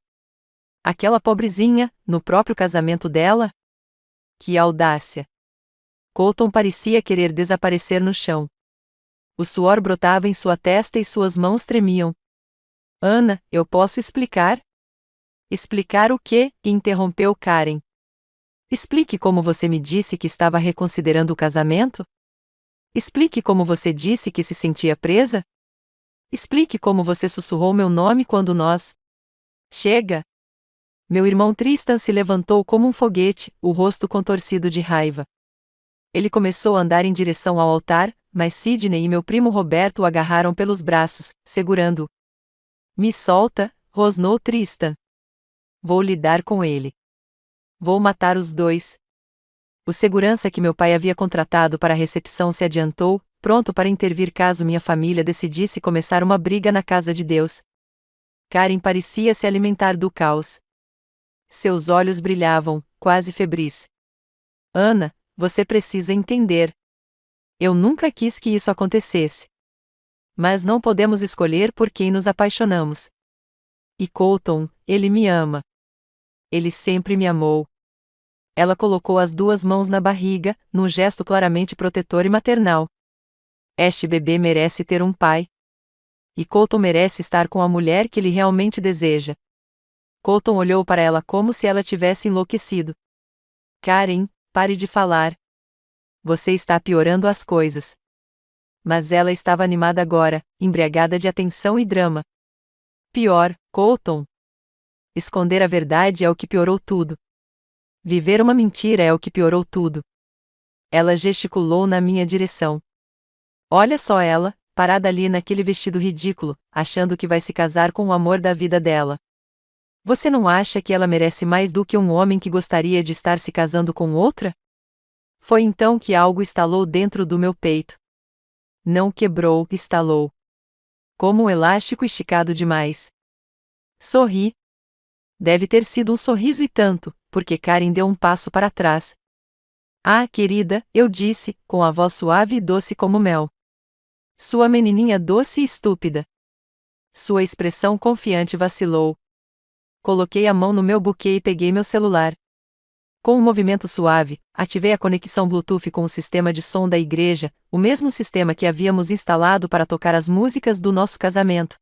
Aquela pobrezinha, no próprio casamento dela? Que audácia! Colton parecia querer desaparecer no chão. O suor brotava em sua testa e suas mãos tremiam. Ana, eu posso explicar? Explicar o quê? Interrompeu Karen. Explique como você me disse que estava reconsiderando o casamento? Explique como você disse que se sentia presa? Explique como você sussurrou meu nome quando nós... Chega! Meu irmão Tristan se levantou como um foguete, o rosto contorcido de raiva. Ele começou a andar em direção ao altar, mas Sidney e meu primo Roberto o agarraram pelos braços, segurando-o. Me solta, rosnou Tristan. Vou lidar com ele. Vou matar os dois. O segurança que meu pai havia contratado para a recepção se adiantou, pronto para intervir caso minha família decidisse começar uma briga na casa de Deus. Karen parecia se alimentar do caos. Seus olhos brilhavam, quase febris. Ana, você precisa entender. Eu nunca quis que isso acontecesse. Mas não podemos escolher por quem nos apaixonamos. E Colton, ele me ama. Ele sempre me amou. Ela colocou as duas mãos na barriga, num gesto claramente protetor e maternal. Este bebê merece ter um pai. E Colton merece estar com a mulher que ele realmente deseja. Colton olhou para ela como se ela tivesse enlouquecido. Karen, pare de falar. Você está piorando as coisas. Mas ela estava animada agora, embriagada de atenção e drama. Pior, Colton. Esconder a verdade é o que piorou tudo. Viver uma mentira é o que piorou tudo. Ela gesticulou na minha direção. Olha só ela, parada ali naquele vestido ridículo, achando que vai se casar com o amor da vida dela. Você não acha que ela merece mais do que um homem que gostaria de estar se casando com outra? Foi então que algo estalou dentro do meu peito. Não quebrou, estalou. Como um elástico esticado demais. Sorri. Deve ter sido um sorriso e tanto, porque Karen deu um passo para trás. Ah, querida, eu disse, com a voz suave e doce como mel. Sua menininha doce e estúpida. Sua expressão confiante vacilou. Coloquei a mão no meu buquê e peguei meu celular. Com um movimento suave, ativei a conexão Bluetooth com o sistema de som da igreja, o mesmo sistema que havíamos instalado para tocar as músicas do nosso casamento.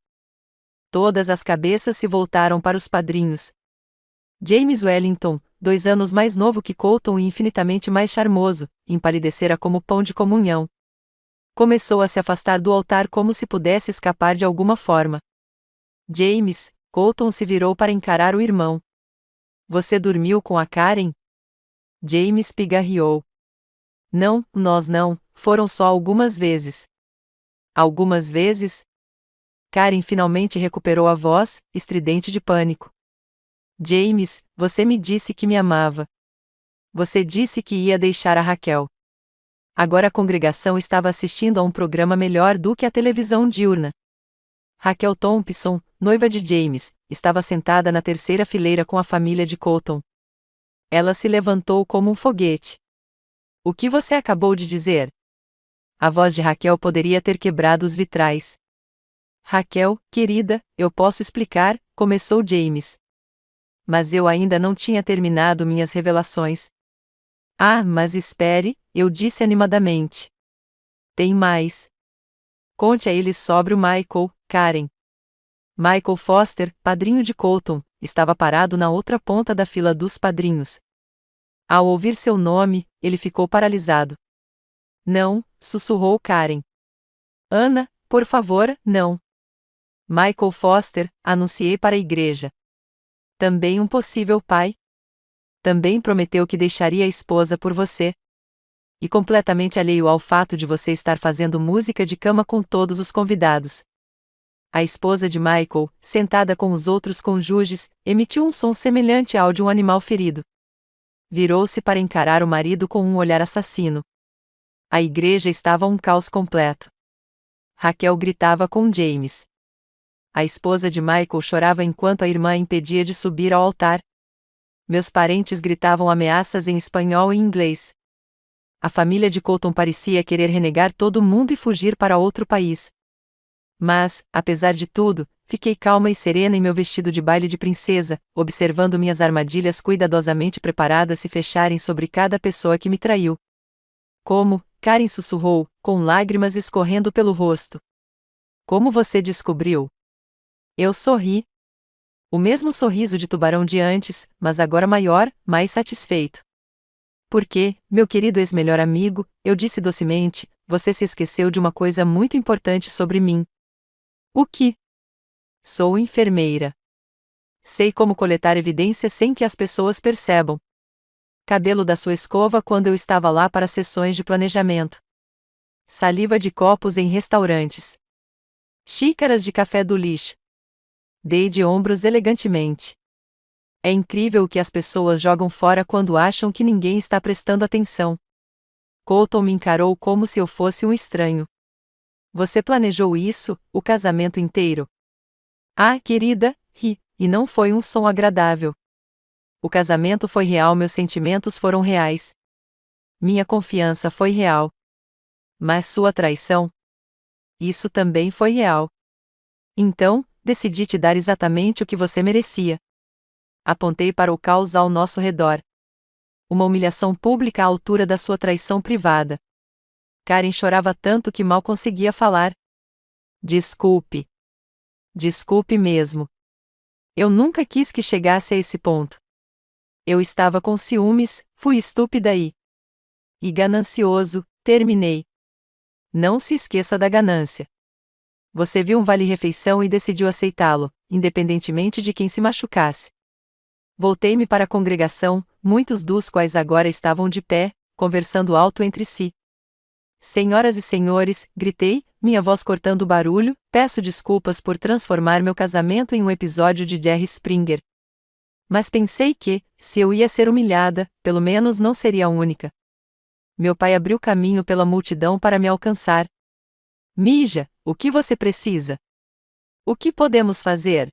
Todas as cabeças se voltaram para os padrinhos. James Wellington, 2 anos mais novo que Colton e infinitamente mais charmoso, empalidecera como pão de comunhão. Começou a se afastar do altar como se pudesse escapar de alguma forma. James, Colton se virou para encarar o irmão. Você dormiu com a Karen? James pigarreou. Não, nós não, foram só algumas vezes. Algumas vezes? Karen finalmente recuperou a voz, estridente de pânico. James, você me disse que me amava. Você disse que ia deixar a Raquel. Agora a congregação estava assistindo a um programa melhor do que a televisão diurna. Raquel Thompson, noiva de James, estava sentada na terceira fileira com a família de Colton. Ela se levantou como um foguete. O que você acabou de dizer? A voz de Raquel poderia ter quebrado os vitrais. Raquel, querida, eu posso explicar, começou James. Mas eu ainda não tinha terminado minhas revelações. Ah, mas espere, eu disse animadamente. Tem mais. Conte a eles sobre o Michael, Karen. Michael Foster, padrinho de Colton, estava parado na outra ponta da fila dos padrinhos. Ao ouvir seu nome, ele ficou paralisado. Não, sussurrou Karen. Ana, por favor, não. Michael Foster, anunciei para a igreja. Também um possível pai. Também prometeu que deixaria a esposa por você. E completamente alheio ao fato de você estar fazendo música de cama com todos os convidados. A esposa de Michael, sentada com os outros cônjuges, emitiu um som semelhante ao de um animal ferido. Virou-se para encarar o marido com um olhar assassino. A igreja estava um caos completo. Raquel gritava com James. A esposa de Michael chorava enquanto a irmã a impedia de subir ao altar. Meus parentes gritavam ameaças em espanhol e inglês. A família de Colton parecia querer renegar todo mundo e fugir para outro país. Mas, apesar de tudo, fiquei calma e serena em meu vestido de baile de princesa, observando minhas armadilhas cuidadosamente preparadas se fecharem sobre cada pessoa que me traiu. Como? Karen sussurrou, com lágrimas escorrendo pelo rosto. Como você descobriu? Eu sorri. O mesmo sorriso de tubarão de antes, mas agora maior, mais satisfeito. Porque, meu querido ex-melhor amigo, eu disse docemente, você se esqueceu de uma coisa muito importante sobre mim. O que? Sou enfermeira. Sei como coletar evidências sem que as pessoas percebam. Cabelo da sua escova quando eu estava lá para sessões de planejamento. Saliva de copos em restaurantes. Xícaras de café do lixo. Dei de ombros elegantemente. É incrível o que as pessoas jogam fora quando acham que ninguém está prestando atenção. Colton me encarou como se eu fosse um estranho. Você planejou isso, o casamento inteiro? Ah, querida, ri, e não foi um som agradável. O casamento foi real, meus sentimentos foram reais. Minha confiança foi real. Mas sua traição? Isso também foi real. Então, decidi te dar exatamente o que você merecia. Apontei para o caos ao nosso redor. Uma humilhação pública à altura da sua traição privada. Karen chorava tanto que mal conseguia falar. Desculpe. Desculpe mesmo. Eu nunca quis que chegasse a esse ponto. Eu estava com ciúmes, fui estúpida e ganancioso, terminei. Não se esqueça da ganância. Você viu um vale-refeição e decidiu aceitá-lo, independentemente de quem se machucasse. Voltei-me para a congregação, muitos dos quais agora estavam de pé, conversando alto entre si. Senhoras e senhores, gritei, minha voz cortando o barulho, peço desculpas por transformar meu casamento em um episódio de Jerry Springer. Mas pensei que, se eu ia ser humilhada, pelo menos não seria a única. Meu pai abriu caminho pela multidão para me alcançar. Mija, o que você precisa? O que podemos fazer?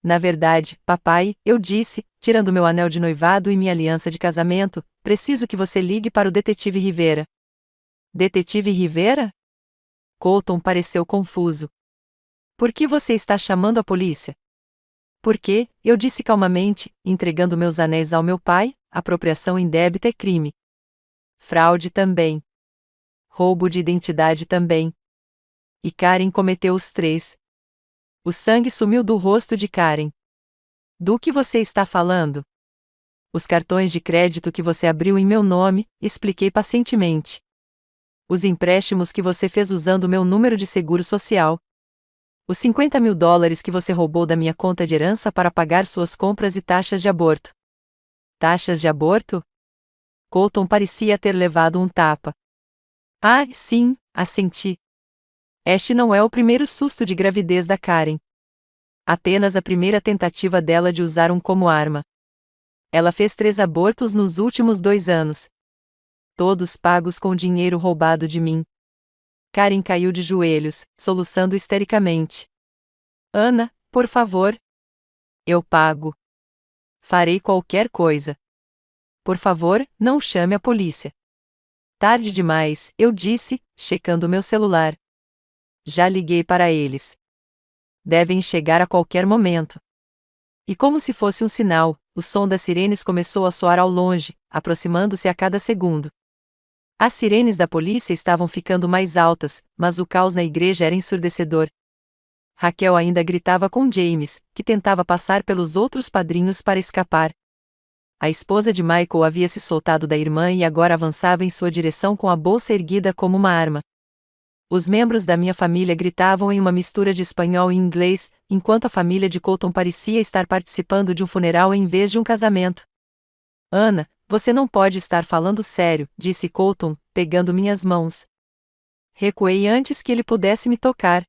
Na verdade, papai, eu disse, tirando meu anel de noivado e minha aliança de casamento, preciso que você ligue para o detetive Rivera. Detetive Rivera? Colton pareceu confuso. Por que você está chamando a polícia? Porque, eu disse calmamente, entregando meus anéis ao meu pai, apropriação indébita é crime. Fraude também. Roubo de identidade também. E Karen cometeu os 3. O sangue sumiu do rosto de Karen. Do que você está falando? Os cartões de crédito que você abriu em meu nome, expliquei pacientemente. Os empréstimos que você fez usando meu número de seguro social. Os $50 mil que você roubou da minha conta de herança para pagar suas compras e taxas de aborto. Taxas de aborto? Colton parecia ter levado um tapa. Ah, sim, assenti. Este não é o primeiro susto de gravidez da Karen. Apenas a primeira tentativa dela de usar um como arma. Ela fez 3 abortos nos últimos 2 anos. Todos pagos com dinheiro roubado de mim. Karen caiu de joelhos, soluçando histericamente. Ana, por favor. Eu pago. Farei qualquer coisa. Por favor, não chame a polícia. Tarde demais, eu disse, checando meu celular. Já liguei para eles. Devem chegar a qualquer momento. E como se fosse um sinal, o som das sirenes começou a soar ao longe, aproximando-se a cada segundo. As sirenes da polícia estavam ficando mais altas, mas o caos na igreja era ensurdecedor. Raquel ainda gritava com James, que tentava passar pelos outros padrinhos para escapar. A esposa de Michael havia se soltado da irmã e agora avançava em sua direção com a bolsa erguida como uma arma. Os membros da minha família gritavam em uma mistura de espanhol e inglês, enquanto a família de Colton parecia estar participando de um funeral em vez de um casamento. Ana, você não pode estar falando sério, disse Colton, pegando minhas mãos. Recuei antes que ele pudesse me tocar.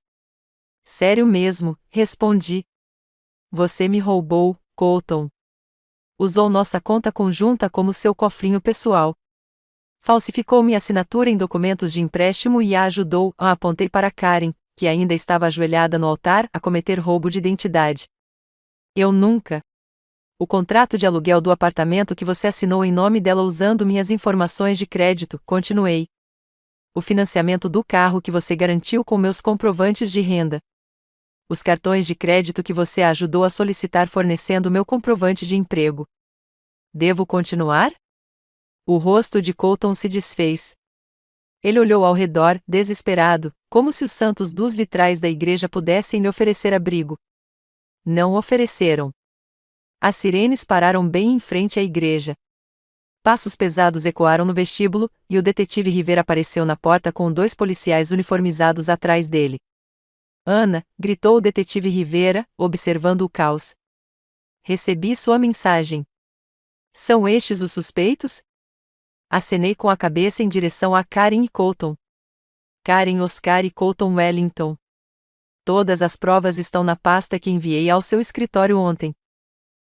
Sério mesmo, respondi. Você me roubou, Colton. Usou nossa conta conjunta como seu cofrinho pessoal. Falsificou minha assinatura em documentos de empréstimo e a ajudou, apontei para Karen, que ainda estava ajoelhada no altar, a cometer roubo de identidade. Eu nunca. O contrato de aluguel do apartamento que você assinou em nome dela usando minhas informações de crédito, continuei. O financiamento do carro que você garantiu com meus comprovantes de renda. Os cartões de crédito que você ajudou a solicitar fornecendo meu comprovante de emprego. Devo continuar? O rosto de Colton se desfez. Ele olhou ao redor, desesperado, como se os santos dos vitrais da igreja pudessem lhe oferecer abrigo. Não ofereceram. As sirenes pararam bem em frente à igreja. Passos pesados ecoaram no vestíbulo, e o detetive Rivera apareceu na porta com 2 policiais uniformizados atrás dele. Ana, gritou o detetive Rivera, observando o caos. Recebi sua mensagem. São estes os suspeitos? Acenei com a cabeça em direção a Karen e Colton. Karen Oscar e Colton Wellington. Todas as provas estão na pasta que enviei ao seu escritório ontem.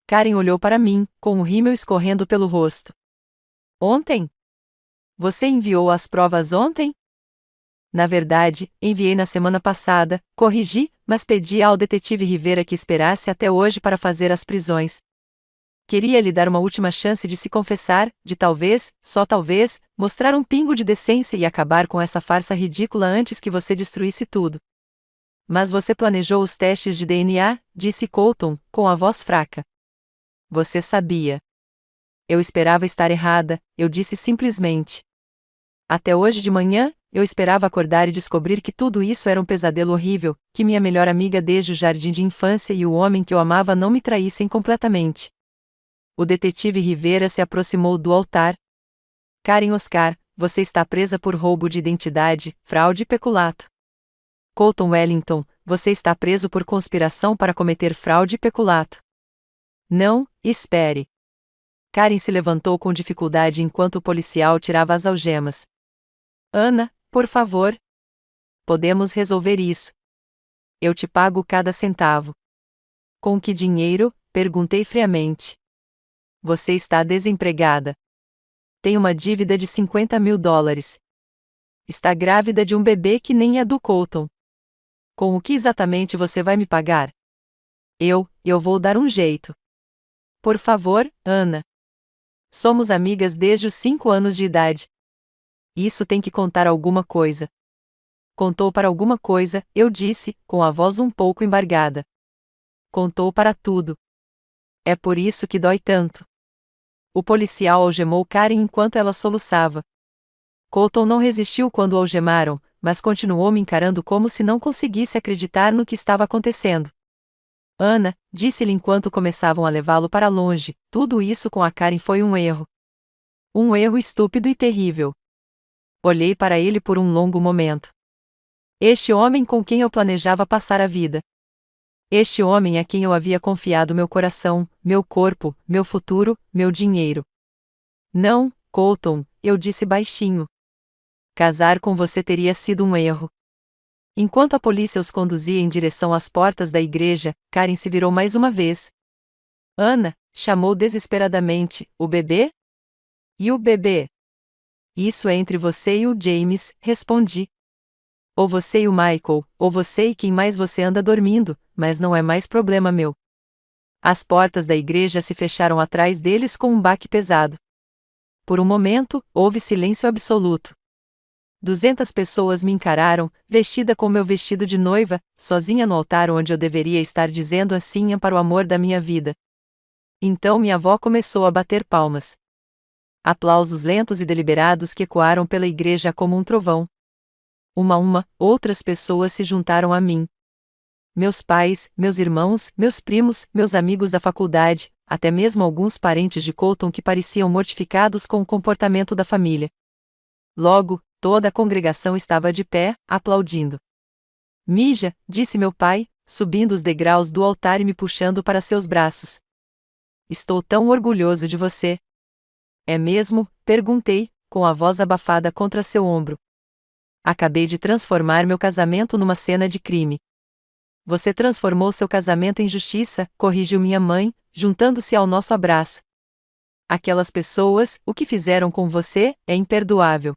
Karen olhou para mim, com o rímel escorrendo pelo rosto. Ontem? Você enviou as provas ontem? Na verdade, enviei na semana passada, corrigi, mas pedi ao detetive Rivera que esperasse até hoje para fazer as prisões. Queria lhe dar uma última chance de se confessar, de talvez, só talvez, mostrar um pingo de decência e acabar com essa farsa ridícula antes que você destruísse tudo. Mas você planejou os testes de DNA, disse Colton, com a voz fraca. Você sabia. Eu esperava estar errada, eu disse simplesmente. Até hoje de manhã, eu esperava acordar e descobrir que tudo isso era um pesadelo horrível, que minha melhor amiga desde o jardim de infância e o homem que eu amava não me traíssem completamente. O detetive Rivera se aproximou do altar. Karen Oscar, você está presa por roubo de identidade, fraude e peculato. Colton Wellington, você está preso por conspiração para cometer fraude e peculato. Não, espere. Karen se levantou com dificuldade enquanto o policial tirava as algemas. Ana, por favor. Podemos resolver isso. Eu te pago cada centavo. Com que dinheiro? Perguntei friamente. Você está desempregada. Tem uma dívida de $50.000. Está grávida de um bebê que nem é do Colton. Com o que exatamente você vai me pagar? Eu vou dar um jeito. Por favor, Ana. Somos amigas desde os 5 anos de idade. Isso tem que contar alguma coisa. Contou para alguma coisa, eu disse, com a voz um pouco embargada. Contou para tudo. É por isso que dói tanto. O policial algemou Karen enquanto ela soluçava. Colton não resistiu quando o algemaram, mas continuou me encarando como se não conseguisse acreditar no que estava acontecendo. Ana, disse-lhe enquanto começavam a levá-lo para longe, tudo isso com a Karen foi um erro. Um erro estúpido e terrível. Olhei para ele por um longo momento. Este homem com quem eu planejava passar a vida. Este homem a quem eu havia confiado meu coração, meu corpo, meu futuro, meu dinheiro. Não, Colton, eu disse baixinho. Casar com você teria sido um erro. Enquanto a polícia os conduzia em direção às portas da igreja, Karen se virou mais uma vez. Ana, chamou desesperadamente, o bebê? E o bebê? Isso é entre você e o James, respondi. Ou você e o Michael, ou você e quem mais você anda dormindo, mas não é mais problema meu. As portas da igreja se fecharam atrás deles com um baque pesado. Por um momento, houve silêncio absoluto. 200 pessoas me encararam, vestida com meu vestido de noiva, sozinha no altar onde eu deveria estar dizendo assim para o amor da minha vida. Então minha avó começou a bater palmas. Aplausos lentos e deliberados que ecoaram pela igreja como um trovão. Uma a uma, outras pessoas se juntaram a mim. Meus pais, meus irmãos, meus primos, meus amigos da faculdade, até mesmo alguns parentes de Colton que pareciam mortificados com o comportamento da família. Logo, toda a congregação estava de pé, aplaudindo. Mija, disse meu pai, subindo os degraus do altar e me puxando para seus braços. Estou tão orgulhoso de você. É mesmo? Perguntei, com a voz abafada contra seu ombro. Acabei de transformar meu casamento numa cena de crime. Você transformou seu casamento em justiça, corrigiu minha mãe, juntando-se ao nosso abraço. Aquelas pessoas, o que fizeram com você, é imperdoável.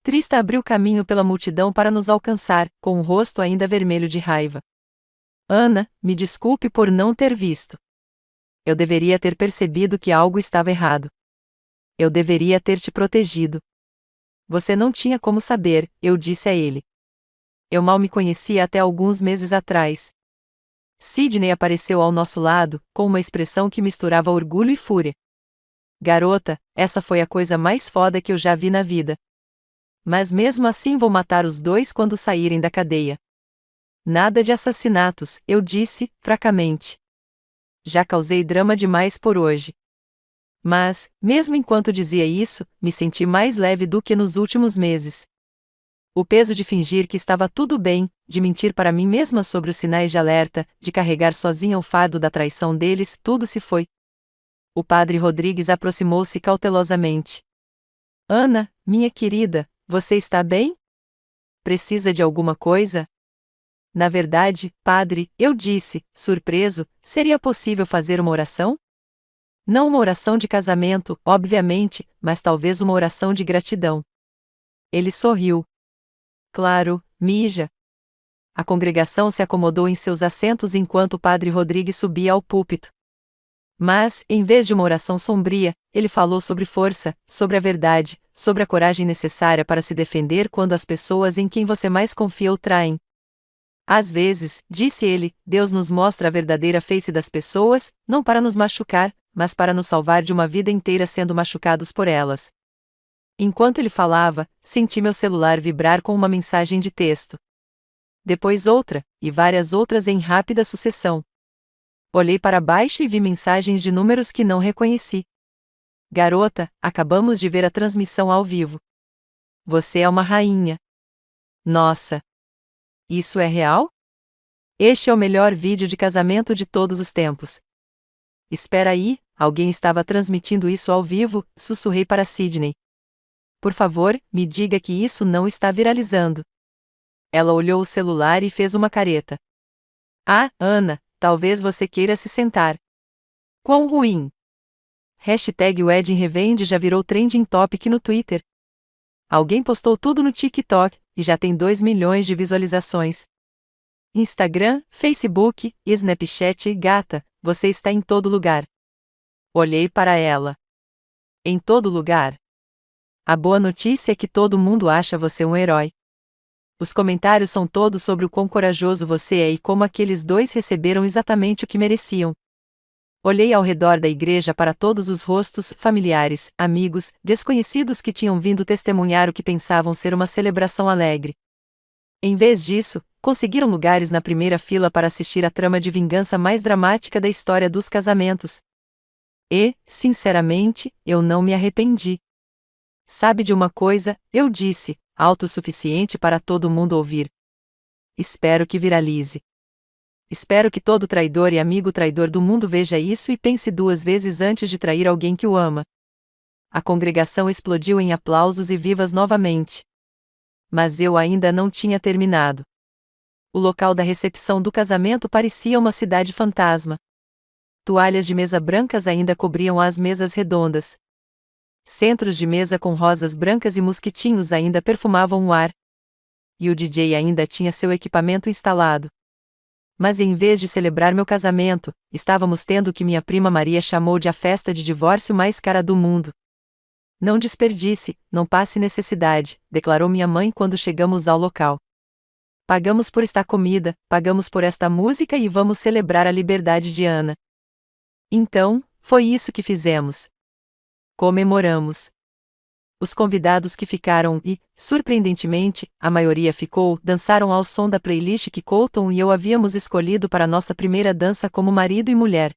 Trista abriu caminho pela multidão para nos alcançar, com o rosto ainda vermelho de raiva. Ana, me desculpe por não ter visto. Eu deveria ter percebido que algo estava errado. Eu deveria ter te protegido. Você não tinha como saber, eu disse a ele. Eu mal me conhecia até alguns meses atrás. Sidney apareceu ao nosso lado, com uma expressão que misturava orgulho e fúria. Garota, essa foi a coisa mais foda que eu já vi na vida. Mas mesmo assim vou matar os dois quando saírem da cadeia. Nada de assassinatos, eu disse, fracamente. Já causei drama demais por hoje. Mas, mesmo enquanto dizia isso, me senti mais leve do que nos últimos meses. O peso de fingir que estava tudo bem, de mentir para mim mesma sobre os sinais de alerta, de carregar sozinha o fardo da traição deles, tudo se foi. O padre Rodrigues aproximou-se cautelosamente. Ana, minha querida, você está bem? Precisa de alguma coisa? Na verdade, padre, eu disse, surpreso, seria possível fazer uma oração? Não uma oração de casamento, obviamente, mas talvez uma oração de gratidão. Ele sorriu. Claro, mija. A congregação se acomodou em seus assentos enquanto o padre Rodrigues subia ao púlpito. Mas, em vez de uma oração sombria, ele falou sobre força, sobre a verdade, sobre a coragem necessária para se defender quando as pessoas em quem você mais confia o traem. Às vezes, disse ele, Deus nos mostra a verdadeira face das pessoas, não para nos machucar, mas para nos salvar de uma vida inteira sendo machucados por elas. Enquanto ele falava, senti meu celular vibrar com uma mensagem de texto. Depois outra, e várias outras em rápida sucessão. Olhei para baixo e vi mensagens de números que não reconheci. Garota, acabamos de ver a transmissão ao vivo. Você é uma rainha. Nossa! Isso é real? Este é o melhor vídeo de casamento de todos os tempos. Espera aí, alguém estava transmitindo isso ao vivo, sussurrei para Sidney. Por favor, me diga que isso não está viralizando. Ela olhou o celular e fez uma careta. Ah, Ana, talvez você queira se sentar. Quão ruim! Hashtag Wedding Revenge já virou trending topic no Twitter. Alguém postou tudo no TikTok, e já tem 2 milhões de visualizações. Instagram, Facebook, Snapchat, gata, você está em todo lugar. Olhei para ela. Em todo lugar? A boa notícia é que todo mundo acha você um herói. Os comentários são todos sobre o quão corajoso você é e como aqueles dois receberam exatamente o que mereciam. Olhei ao redor da igreja para todos os rostos, familiares, amigos, desconhecidos que tinham vindo testemunhar o que pensavam ser uma celebração alegre. Em vez disso, conseguiram lugares na primeira fila para assistir à trama de vingança mais dramática da história dos casamentos. E, sinceramente, eu não me arrependi. Sabe de uma coisa, eu disse, alto o suficiente para todo mundo ouvir. Espero que viralize. Espero que todo traidor e amigo traidor do mundo veja isso e pense 2 vezes antes de trair alguém que o ama. A congregação explodiu em aplausos e vivas novamente. Mas eu ainda não tinha terminado. O local da recepção do casamento parecia uma cidade fantasma. Toalhas de mesa brancas ainda cobriam as mesas redondas. Centros de mesa com rosas brancas e mosquitinhos ainda perfumavam o ar. E o DJ ainda tinha seu equipamento instalado. Mas em vez de celebrar meu casamento, estávamos tendo o que minha prima Maria chamou de a festa de divórcio mais cara do mundo. Não desperdice, não passe necessidade, declarou minha mãe quando chegamos ao local. Pagamos por esta comida, pagamos por esta música e vamos celebrar a liberdade de Ana. Então, foi isso que fizemos. Comemoramos. Os convidados que ficaram e, surpreendentemente, a maioria ficou, dançaram ao som da playlist que Colton e eu havíamos escolhido para nossa primeira dança como marido e mulher.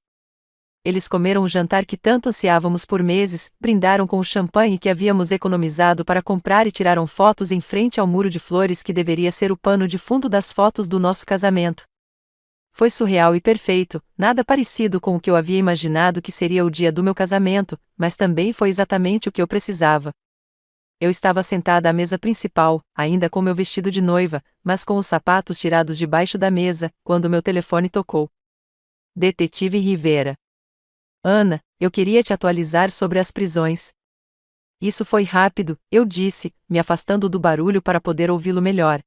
Eles comeram o jantar que tanto ansiávamos por meses, brindaram com o champanhe que havíamos economizado para comprar e tiraram fotos em frente ao muro de flores que deveria ser o pano de fundo das fotos do nosso casamento. Foi surreal e perfeito, nada parecido com o que eu havia imaginado que seria o dia do meu casamento, mas também foi exatamente o que eu precisava. Eu estava sentada à mesa principal, ainda com meu vestido de noiva, mas com os sapatos tirados debaixo da mesa, quando meu telefone tocou. Detetive Rivera. Ana, eu queria te atualizar sobre as prisões. Isso foi rápido, eu disse, me afastando do barulho para poder ouvi-lo melhor.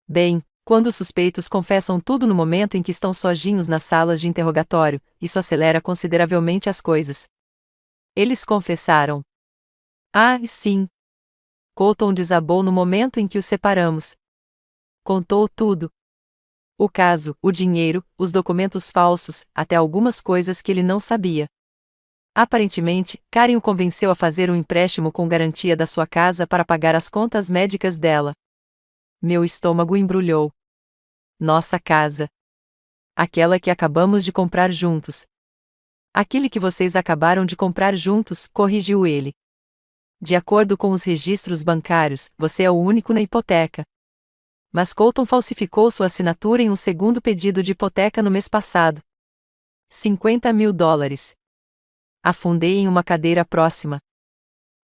Bem, quando os suspeitos confessam tudo no momento em que estão sozinhos nas salas de interrogatório, isso acelera consideravelmente as coisas. Eles confessaram. Ah, sim. Colton desabou no momento em que os separamos. Contou tudo. O caso, o dinheiro, os documentos falsos, até algumas coisas que ele não sabia. Aparentemente, Karen o convenceu a fazer um empréstimo com garantia da sua casa para pagar as contas médicas dela. Meu estômago embrulhou. Nossa casa. Aquela que acabamos de comprar juntos. Aquele que vocês acabaram de comprar juntos, corrigiu ele. De acordo com os registros bancários, você é o único na hipoteca. Mas Colton falsificou sua assinatura em um segundo pedido de hipoteca no mês passado. $50.000. Afundei em uma cadeira próxima.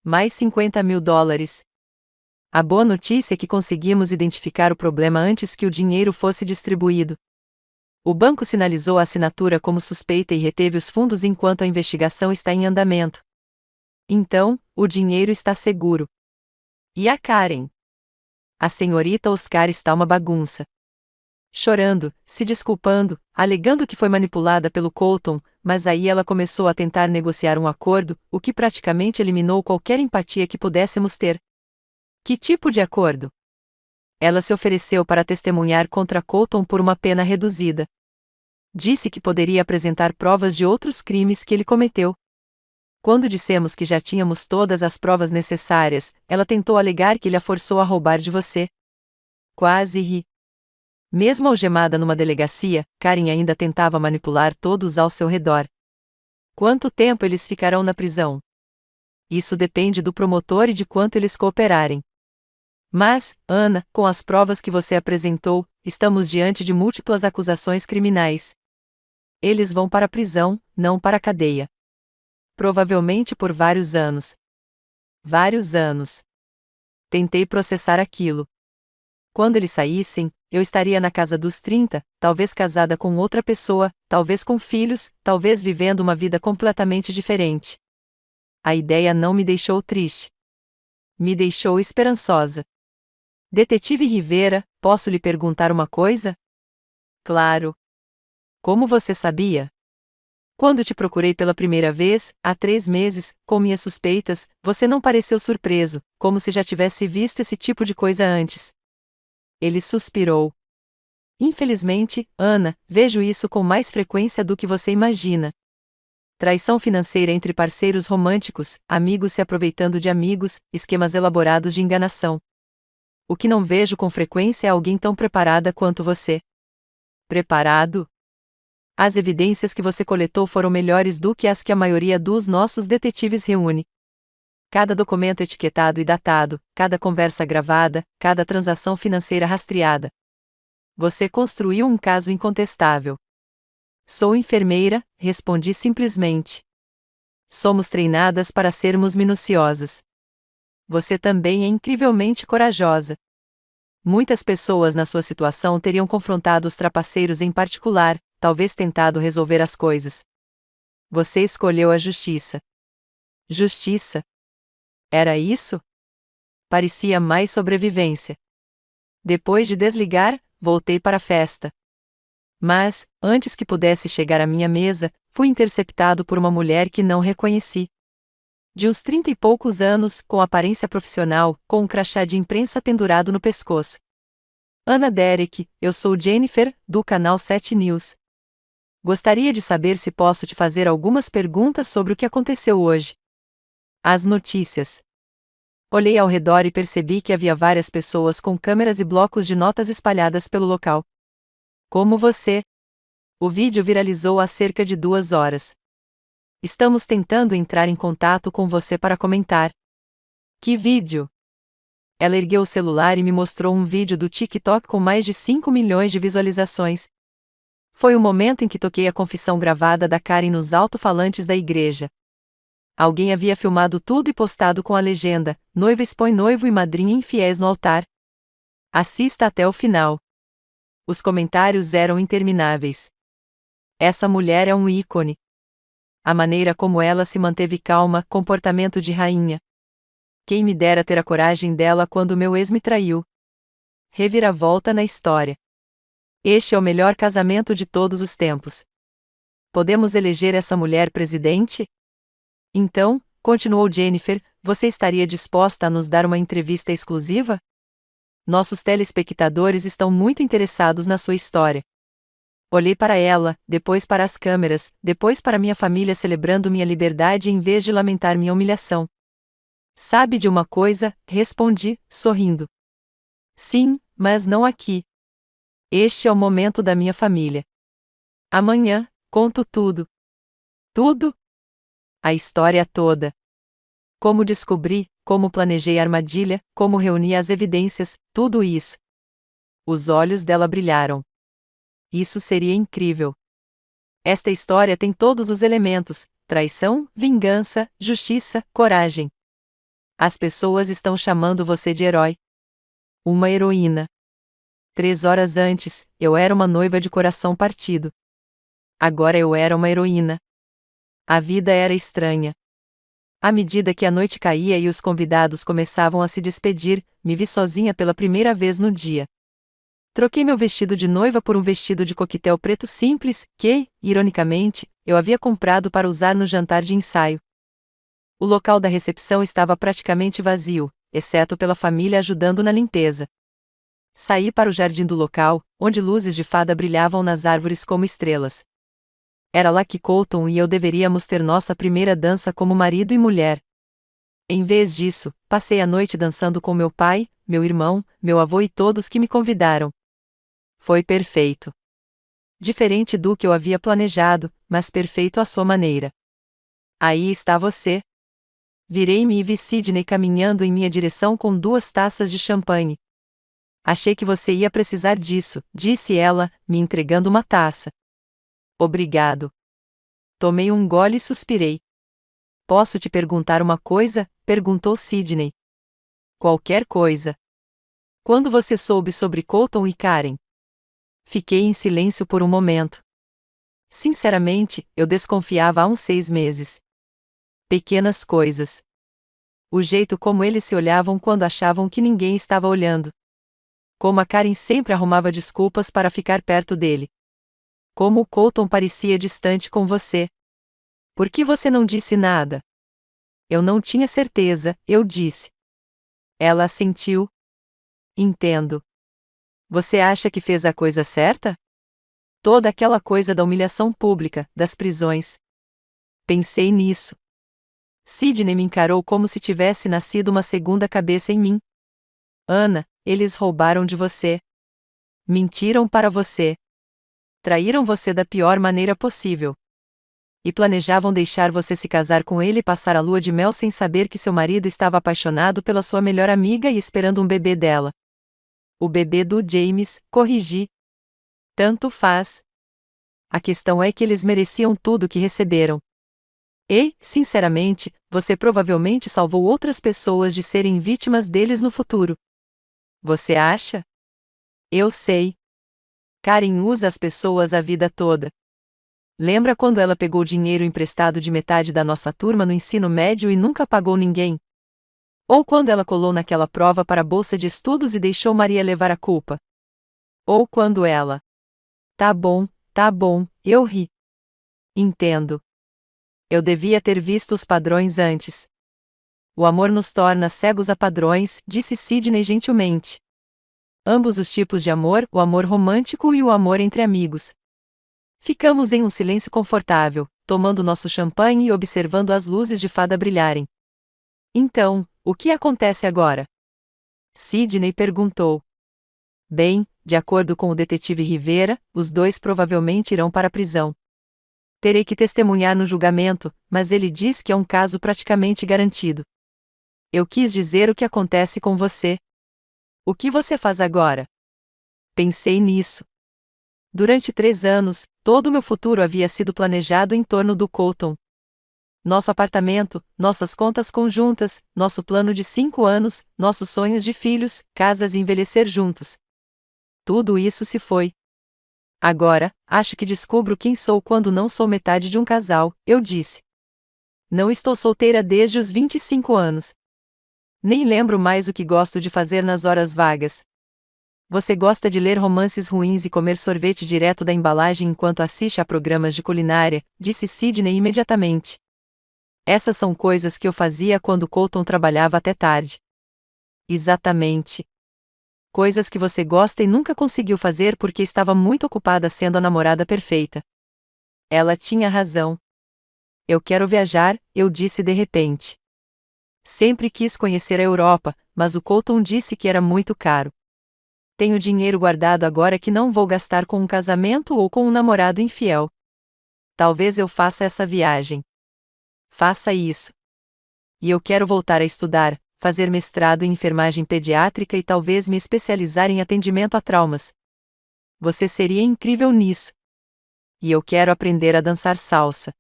Mais $50.000. A boa notícia é que conseguimos identificar o problema antes que o dinheiro fosse distribuído. O banco sinalizou a assinatura como suspeita e reteve os fundos enquanto a investigação está em andamento. Então, o dinheiro está seguro. E a Karen? A senhorita Oscar está uma bagunça. Chorando, se desculpando, alegando que foi manipulada pelo Colton, mas aí ela começou a tentar negociar um acordo, o que praticamente eliminou qualquer empatia que pudéssemos ter. Que tipo de acordo? Ela se ofereceu para testemunhar contra Colton por uma pena reduzida. Disse que poderia apresentar provas de outros crimes que ele cometeu. Quando dissemos que já tínhamos todas as provas necessárias, ela tentou alegar que ele a forçou a roubar de você. Quase ri. Mesmo algemada numa delegacia, Karen ainda tentava manipular todos ao seu redor. Quanto tempo eles ficarão na prisão? Isso depende do promotor e de quanto eles cooperarem. Mas, Ana, com as provas que você apresentou, estamos diante de múltiplas acusações criminais. Eles vão para a prisão, não para a cadeia. Provavelmente por vários anos. Vários anos. Tentei processar aquilo. Quando eles saíssem, eu estaria na casa dos 30, talvez casada com outra pessoa, talvez com filhos, talvez vivendo uma vida completamente diferente. A ideia não me deixou triste. Me deixou esperançosa. Detetive Rivera, posso lhe perguntar uma coisa? Claro. Como você sabia? Quando te procurei pela primeira vez, há 3 meses, com minhas suspeitas, você não pareceu surpreso, como se já tivesse visto esse tipo de coisa antes. Ele suspirou. Infelizmente, Ana, vejo isso com mais frequência do que você imagina. Traição financeira entre parceiros românticos, amigos se aproveitando de amigos, esquemas elaborados de enganação. O que não vejo com frequência é alguém tão preparada quanto você. Preparado? As evidências que você coletou foram melhores do que as que a maioria dos nossos detetives reúne. Cada documento etiquetado e datado, cada conversa gravada, cada transação financeira rastreada. Você construiu um caso incontestável. Sou enfermeira, respondi simplesmente. Somos treinadas para sermos minuciosas. Você também é incrivelmente corajosa. Muitas pessoas na sua situação teriam confrontado os trapaceiros em particular, talvez tentado resolver as coisas. Você escolheu a justiça. Justiça? Era isso? Parecia mais sobrevivência. Depois de desligar, voltei para a festa. Mas, antes que pudesse chegar à minha mesa, fui interceptado por uma mulher que não reconheci. De uns 30 e poucos anos, com aparência profissional, com um crachá de imprensa pendurado no pescoço. Ana Derek, eu sou Jennifer, do canal 7 News. Gostaria de saber se posso te fazer algumas perguntas sobre o que aconteceu hoje. As notícias. Olhei ao redor e percebi que havia várias pessoas com câmeras e blocos de notas espalhadas pelo local. Como você. O vídeo viralizou há cerca de 2 horas. Estamos tentando entrar em contato com você para comentar. Que vídeo? Ela ergueu o celular e me mostrou um vídeo do TikTok com mais de 5 milhões de visualizações. Foi o momento em que toquei a confissão gravada da Karen nos alto-falantes da igreja. Alguém havia filmado tudo e postado com a legenda: noiva expõe noivo e madrinha infiéis no altar. Assista até o final. Os comentários eram intermináveis. Essa mulher é um ícone. A maneira como ela se manteve calma, comportamento de rainha. Quem me dera ter a coragem dela quando meu ex me traiu. Reviravolta na história. Este é o melhor casamento de todos os tempos. Podemos eleger essa mulher presidente? Então, continuou Jennifer, você estaria disposta a nos dar uma entrevista exclusiva? Nossos telespectadores estão muito interessados na sua história. Olhei para ela, depois para as câmeras, depois para minha família celebrando minha liberdade em vez de lamentar minha humilhação. Sabe de uma coisa? Respondi, sorrindo. Sim, mas não aqui. Este é o momento da minha família. Amanhã, conto tudo. Tudo? A história toda. Como descobri, como planejei a armadilha, como reuni as evidências, tudo isso. Os olhos dela brilharam. Isso seria incrível. Esta história tem todos os elementos: traição, vingança, justiça, coragem. As pessoas estão chamando você de herói. Uma heroína. 3 horas antes, eu era uma noiva de coração partido. Agora eu era uma heroína. A vida era estranha. À medida que a noite caía e os convidados começavam a se despedir, me vi sozinha pela primeira vez no dia. Troquei meu vestido de noiva por um vestido de coquetel preto simples, que, ironicamente, eu havia comprado para usar no jantar de ensaio. O local da recepção estava praticamente vazio, exceto pela família ajudando na limpeza. Saí para o jardim do local, onde luzes de fada brilhavam nas árvores como estrelas. Era lá que Colton e eu deveríamos ter nossa primeira dança como marido e mulher. Em vez disso, passei a noite dançando com meu pai, meu irmão, meu avô e todos que me convidaram. Foi perfeito. Diferente do que eu havia planejado, mas perfeito à sua maneira. Aí está você. Virei-me e vi Sydney caminhando em minha direção com 2 taças de champanhe. Achei que você ia precisar disso, disse ela, me entregando uma taça. Obrigado. Tomei um gole e suspirei. Posso te perguntar uma coisa? Perguntou Sydney. Qualquer coisa. Quando você soube sobre Colton e Karen? Fiquei em silêncio por um momento. Sinceramente, eu desconfiava há uns 6 meses. Pequenas coisas. O jeito como eles se olhavam quando achavam que ninguém estava olhando. Como a Karen sempre arrumava desculpas para ficar perto dele. Como o Colton parecia distante com você. Por que você não disse nada? Eu não tinha certeza, eu disse. Ela assentiu. Entendo. Você acha que fez a coisa certa? Toda aquela coisa da humilhação pública, das prisões. Pensei nisso. Sydney me encarou como se tivesse nascido uma segunda cabeça em mim. Ana, eles roubaram de você. Mentiram para você. Traíram você da pior maneira possível. E planejavam deixar você se casar com ele e passar a lua de mel sem saber que seu marido estava apaixonado pela sua melhor amiga e esperando um bebê dela. O bebê do James, corrigi. Tanto faz. A questão é que eles mereciam tudo o que receberam. E, sinceramente, você provavelmente salvou outras pessoas de serem vítimas deles no futuro. Você acha? Eu sei. Karen usa as pessoas a vida toda. Lembra quando ela pegou dinheiro emprestado de metade da nossa turma no ensino médio e nunca pagou ninguém? Ou quando ela colou naquela prova para a bolsa de estudos e deixou Maria levar a culpa? Ou quando ela... Tá bom, eu ri. Entendo. Eu devia ter visto os padrões antes. O amor nos torna cegos a padrões, disse Sydney gentilmente. Ambos os tipos de amor, o amor romântico e o amor entre amigos. Ficamos em um silêncio confortável, tomando nosso champanhe e observando as luzes de fada brilharem. Então, o que acontece agora? Sydney perguntou. Bem, de acordo com o detetive Rivera, os 2 provavelmente irão para a prisão. Terei que testemunhar no julgamento, mas ele diz que é um caso praticamente garantido. Eu quis dizer o que acontece com você. O que você faz agora? Pensei nisso. Durante 3 anos, todo o meu futuro havia sido planejado em torno do Colton. Nosso apartamento, nossas contas conjuntas, nosso plano de 5 anos, nossos sonhos de filhos, casas e envelhecer juntos. Tudo isso se foi. Agora, acho que descubro quem sou quando não sou metade de um casal, eu disse. Não estou solteira desde os 25 anos. Nem lembro mais o que gosto de fazer nas horas vagas. Você gosta de ler romances ruins e comer sorvete direto da embalagem enquanto assiste a programas de culinária, disse Sidney imediatamente. Essas são coisas que eu fazia quando Colton trabalhava até tarde. Exatamente. Coisas que você gosta e nunca conseguiu fazer porque estava muito ocupada sendo a namorada perfeita. Ela tinha razão. Eu quero viajar, eu disse de repente. Sempre quis conhecer a Europa, mas o Colton disse que era muito caro. Tenho dinheiro guardado agora que não vou gastar com um casamento ou com um namorado infiel. Talvez eu faça essa viagem. Faça isso. E eu quero voltar a estudar, fazer mestrado em enfermagem pediátrica e talvez me especializar em atendimento a traumas. Você seria incrível nisso. E eu quero aprender a dançar salsa.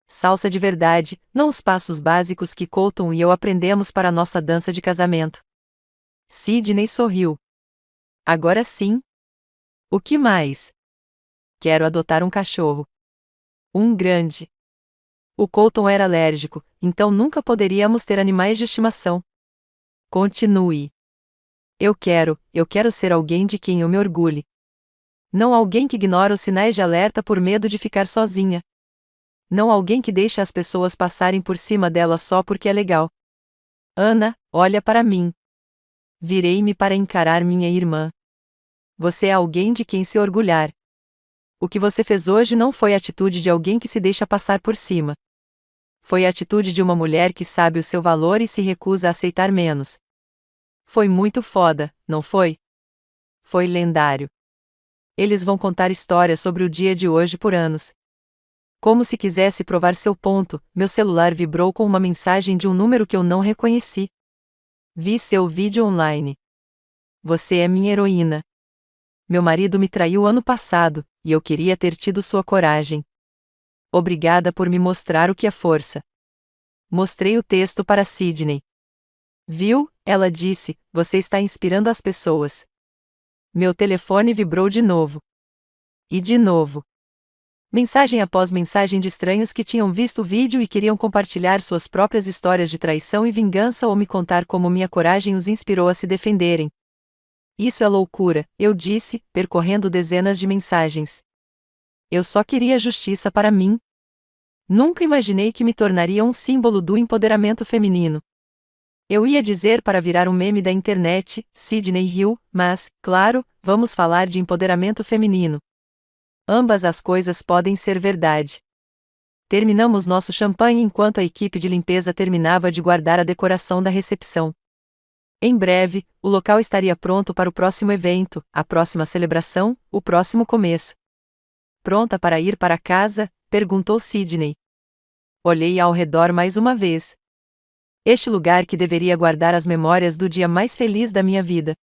Salsa de verdade, não os passos básicos que Colton e eu aprendemos para a nossa dança de casamento. Sidney sorriu. Agora sim. O que mais? Quero adotar um cachorro. Um grande. O Colton era alérgico, então nunca poderíamos ter animais de estimação. Continue. Eu quero ser alguém de quem eu me orgulhe. Não alguém que ignora os sinais de alerta por medo de ficar sozinha. Não alguém que deixa as pessoas passarem por cima dela só porque é legal. Ana, olha para mim. Virei-me para encarar minha irmã. Você é alguém de quem se orgulhar. O que você fez hoje não foi a atitude de alguém que se deixa passar por cima. Foi a atitude de uma mulher que sabe o seu valor e se recusa a aceitar menos. Foi muito foda, não foi? Foi lendário. Eles vão contar histórias sobre o dia de hoje por anos. Como se quisesse provar seu ponto, meu celular vibrou com uma mensagem de um número que eu não reconheci. Vi seu vídeo online. Você é minha heroína. Meu marido me traiu ano passado, e eu queria ter tido sua coragem. Obrigada por me mostrar o que é força. Mostrei o texto para Sidney. Viu? Ela disse, você está inspirando as pessoas. Meu telefone vibrou de novo. E de novo. Mensagem após mensagem de estranhos que tinham visto o vídeo e queriam compartilhar suas próprias histórias de traição e vingança ou me contar como minha coragem os inspirou a se defenderem. Isso é loucura, eu disse, percorrendo dezenas de mensagens. Eu só queria justiça para mim. Nunca imaginei que me tornaria um símbolo do empoderamento feminino. Eu ia dizer para virar um meme da internet, Sidney riu, mas, claro, vamos falar de empoderamento feminino. Ambas as coisas podem ser verdade. Terminamos nosso champanhe enquanto a equipe de limpeza terminava de guardar a decoração da recepção. Em breve, o local estaria pronto para o próximo evento, a próxima celebração, o próximo começo. Pronta para ir para casa? Perguntou Sidney. Olhei ao redor mais uma vez. Este lugar que deveria guardar as memórias do dia mais feliz da minha vida.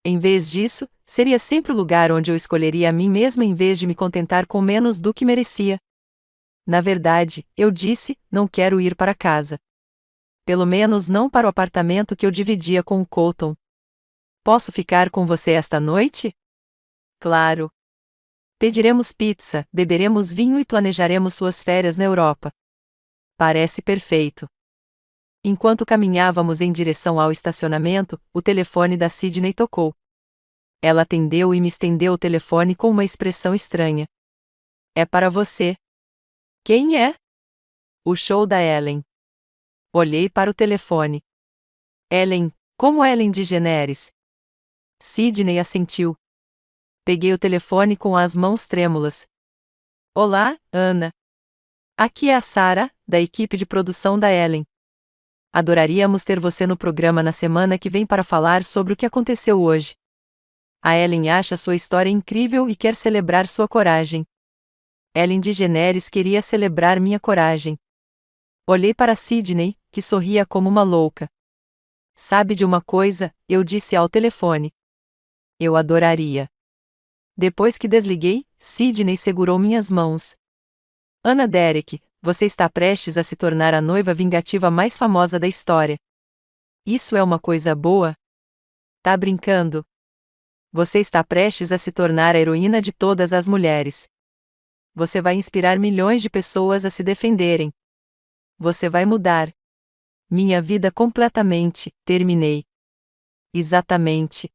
Em vez disso, seria sempre o lugar onde eu escolheria a mim mesma em vez de me contentar com menos do que merecia. Na verdade, eu disse, não quero ir para casa. Pelo menos não para o apartamento que eu dividia com o Colton. Posso ficar com você esta noite? Claro. Pediremos pizza, beberemos vinho e planejaremos suas férias na Europa. Parece perfeito. Enquanto caminhávamos em direção ao estacionamento, o telefone da Sidney tocou. Ela atendeu e me estendeu o telefone com uma expressão estranha. É para você. Quem é? O show da Ellen. Olhei para o telefone. Ellen, como Ellen DeGeneres? Sidney assentiu. Peguei o telefone com as mãos trêmulas. Olá, Ana. Aqui é a Sarah, da equipe de produção da Ellen. Adoraríamos ter você no programa na semana que vem para falar sobre o que aconteceu hoje. A Ellen acha sua história incrível e quer celebrar sua coragem. Ellen DeGeneres queria celebrar minha coragem. Olhei para Sidney, que sorria como uma louca. Sabe de uma coisa? Eu disse ao telefone. Eu adoraria. Depois que desliguei, Sidney segurou minhas mãos. Ana Derek, você está prestes a se tornar a noiva vingativa mais famosa da história. Isso é uma coisa boa? Tá brincando? Você está prestes a se tornar a heroína de todas as mulheres. Você vai inspirar milhões de pessoas a se defenderem. Você vai mudar minha vida completamente, terminei. Exatamente.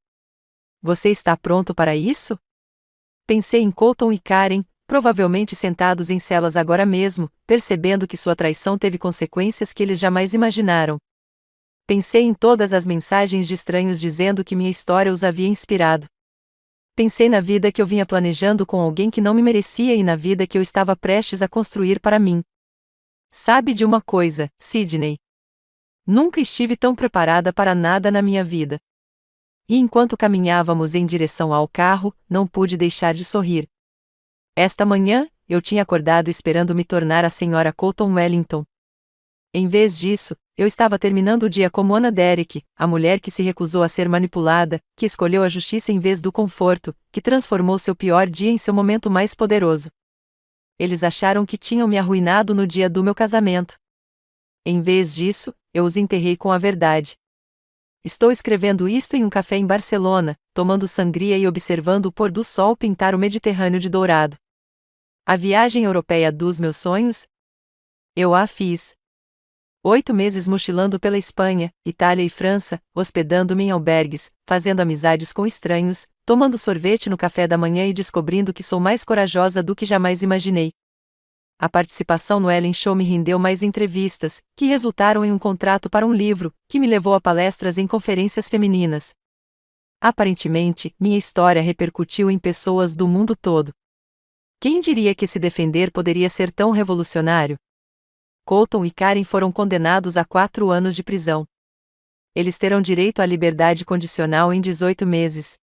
Você está pronto para isso? Pensei em Colton e Karen, provavelmente sentados em celas agora mesmo, percebendo que sua traição teve consequências que eles jamais imaginaram. Pensei em todas as mensagens de estranhos dizendo que minha história os havia inspirado. Pensei na vida que eu vinha planejando com alguém que não me merecia e na vida que eu estava prestes a construir para mim. Sabe de uma coisa, Sidney? Nunca estive tão preparada para nada na minha vida. E enquanto caminhávamos em direção ao carro, não pude deixar de sorrir. Esta manhã, eu tinha acordado esperando me tornar a Sra. Colton Wellington. Em vez disso, eu estava terminando o dia como Ana Derek, a mulher que se recusou a ser manipulada, que escolheu a justiça em vez do conforto, que transformou seu pior dia em seu momento mais poderoso. Eles acharam que tinham me arruinado no dia do meu casamento. Em vez disso, eu os enterrei com a verdade. Estou escrevendo isto em um café em Barcelona, tomando sangria e observando o pôr do sol pintar o Mediterrâneo de dourado. A viagem europeia dos meus sonhos? Eu a fiz. 8 meses mochilando pela Espanha, Itália e França, hospedando-me em albergues, fazendo amizades com estranhos, tomando sorvete no café da manhã e descobrindo que sou mais corajosa do que jamais imaginei. A participação no Ellen Show me rendeu mais entrevistas, que resultaram em um contrato para um livro, que me levou a palestras em conferências femininas. Aparentemente, minha história repercutiu em pessoas do mundo todo. Quem diria que se defender poderia ser tão revolucionário? Colton e Karen foram condenados a 4 anos de prisão. Eles terão direito à liberdade condicional em 18 meses.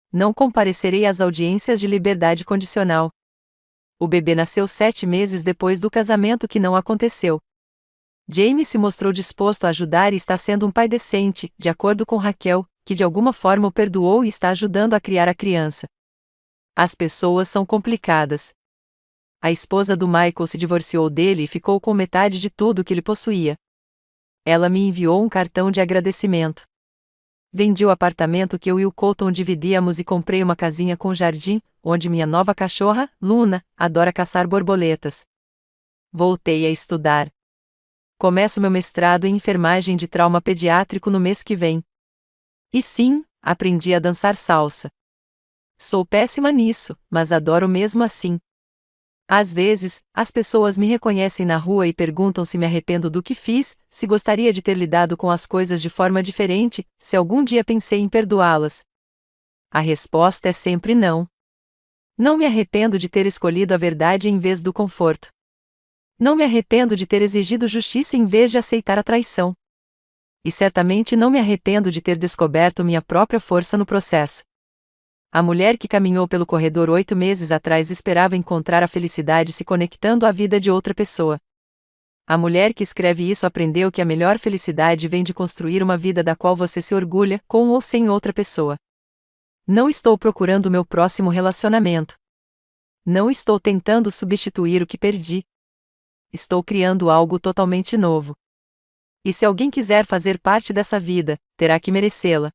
Não comparecerei às audiências de liberdade condicional. O bebê nasceu 7 meses depois do casamento que não aconteceu. James se mostrou disposto a ajudar e está sendo um pai decente, de acordo com Raquel, que de alguma forma o perdoou e está ajudando a criar a criança. As pessoas são complicadas. A esposa do Michael se divorciou dele e ficou com metade de tudo que ele possuía. Ela me enviou um cartão de agradecimento. Vendi o apartamento que eu e o Colton dividíamos e comprei uma casinha com jardim, onde minha nova cachorra, Luna, adora caçar borboletas. Voltei a estudar. Começo meu mestrado em enfermagem de trauma pediátrico no mês que vem. E sim, aprendi a dançar salsa. Sou péssima nisso, mas adoro mesmo assim. Às vezes, as pessoas me reconhecem na rua e perguntam se me arrependo do que fiz, se gostaria de ter lidado com as coisas de forma diferente, se algum dia pensei em perdoá-las. A resposta é sempre não. Não me arrependo de ter escolhido a verdade em vez do conforto. Não me arrependo de ter exigido justiça em vez de aceitar a traição. E certamente não me arrependo de ter descoberto minha própria força no processo. A mulher que caminhou pelo corredor 8 meses atrás esperava encontrar a felicidade se conectando à vida de outra pessoa. A mulher que escreve isso aprendeu que a melhor felicidade vem de construir uma vida da qual você se orgulha, com ou sem outra pessoa. Não estou procurando meu próximo relacionamento. Não estou tentando substituir o que perdi. Estou criando algo totalmente novo. E se alguém quiser fazer parte dessa vida, terá que merecê-la.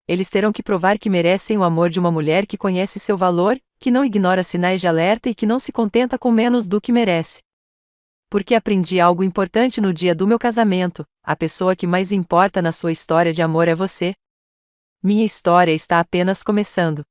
Eles terão que provar que merecem o amor de uma mulher que conhece seu valor, que não ignora sinais de alerta e que não se contenta com menos do que merece. Porque aprendi algo importante no dia do meu casamento: a pessoa que mais importa na sua história de amor é você. Minha história está apenas começando.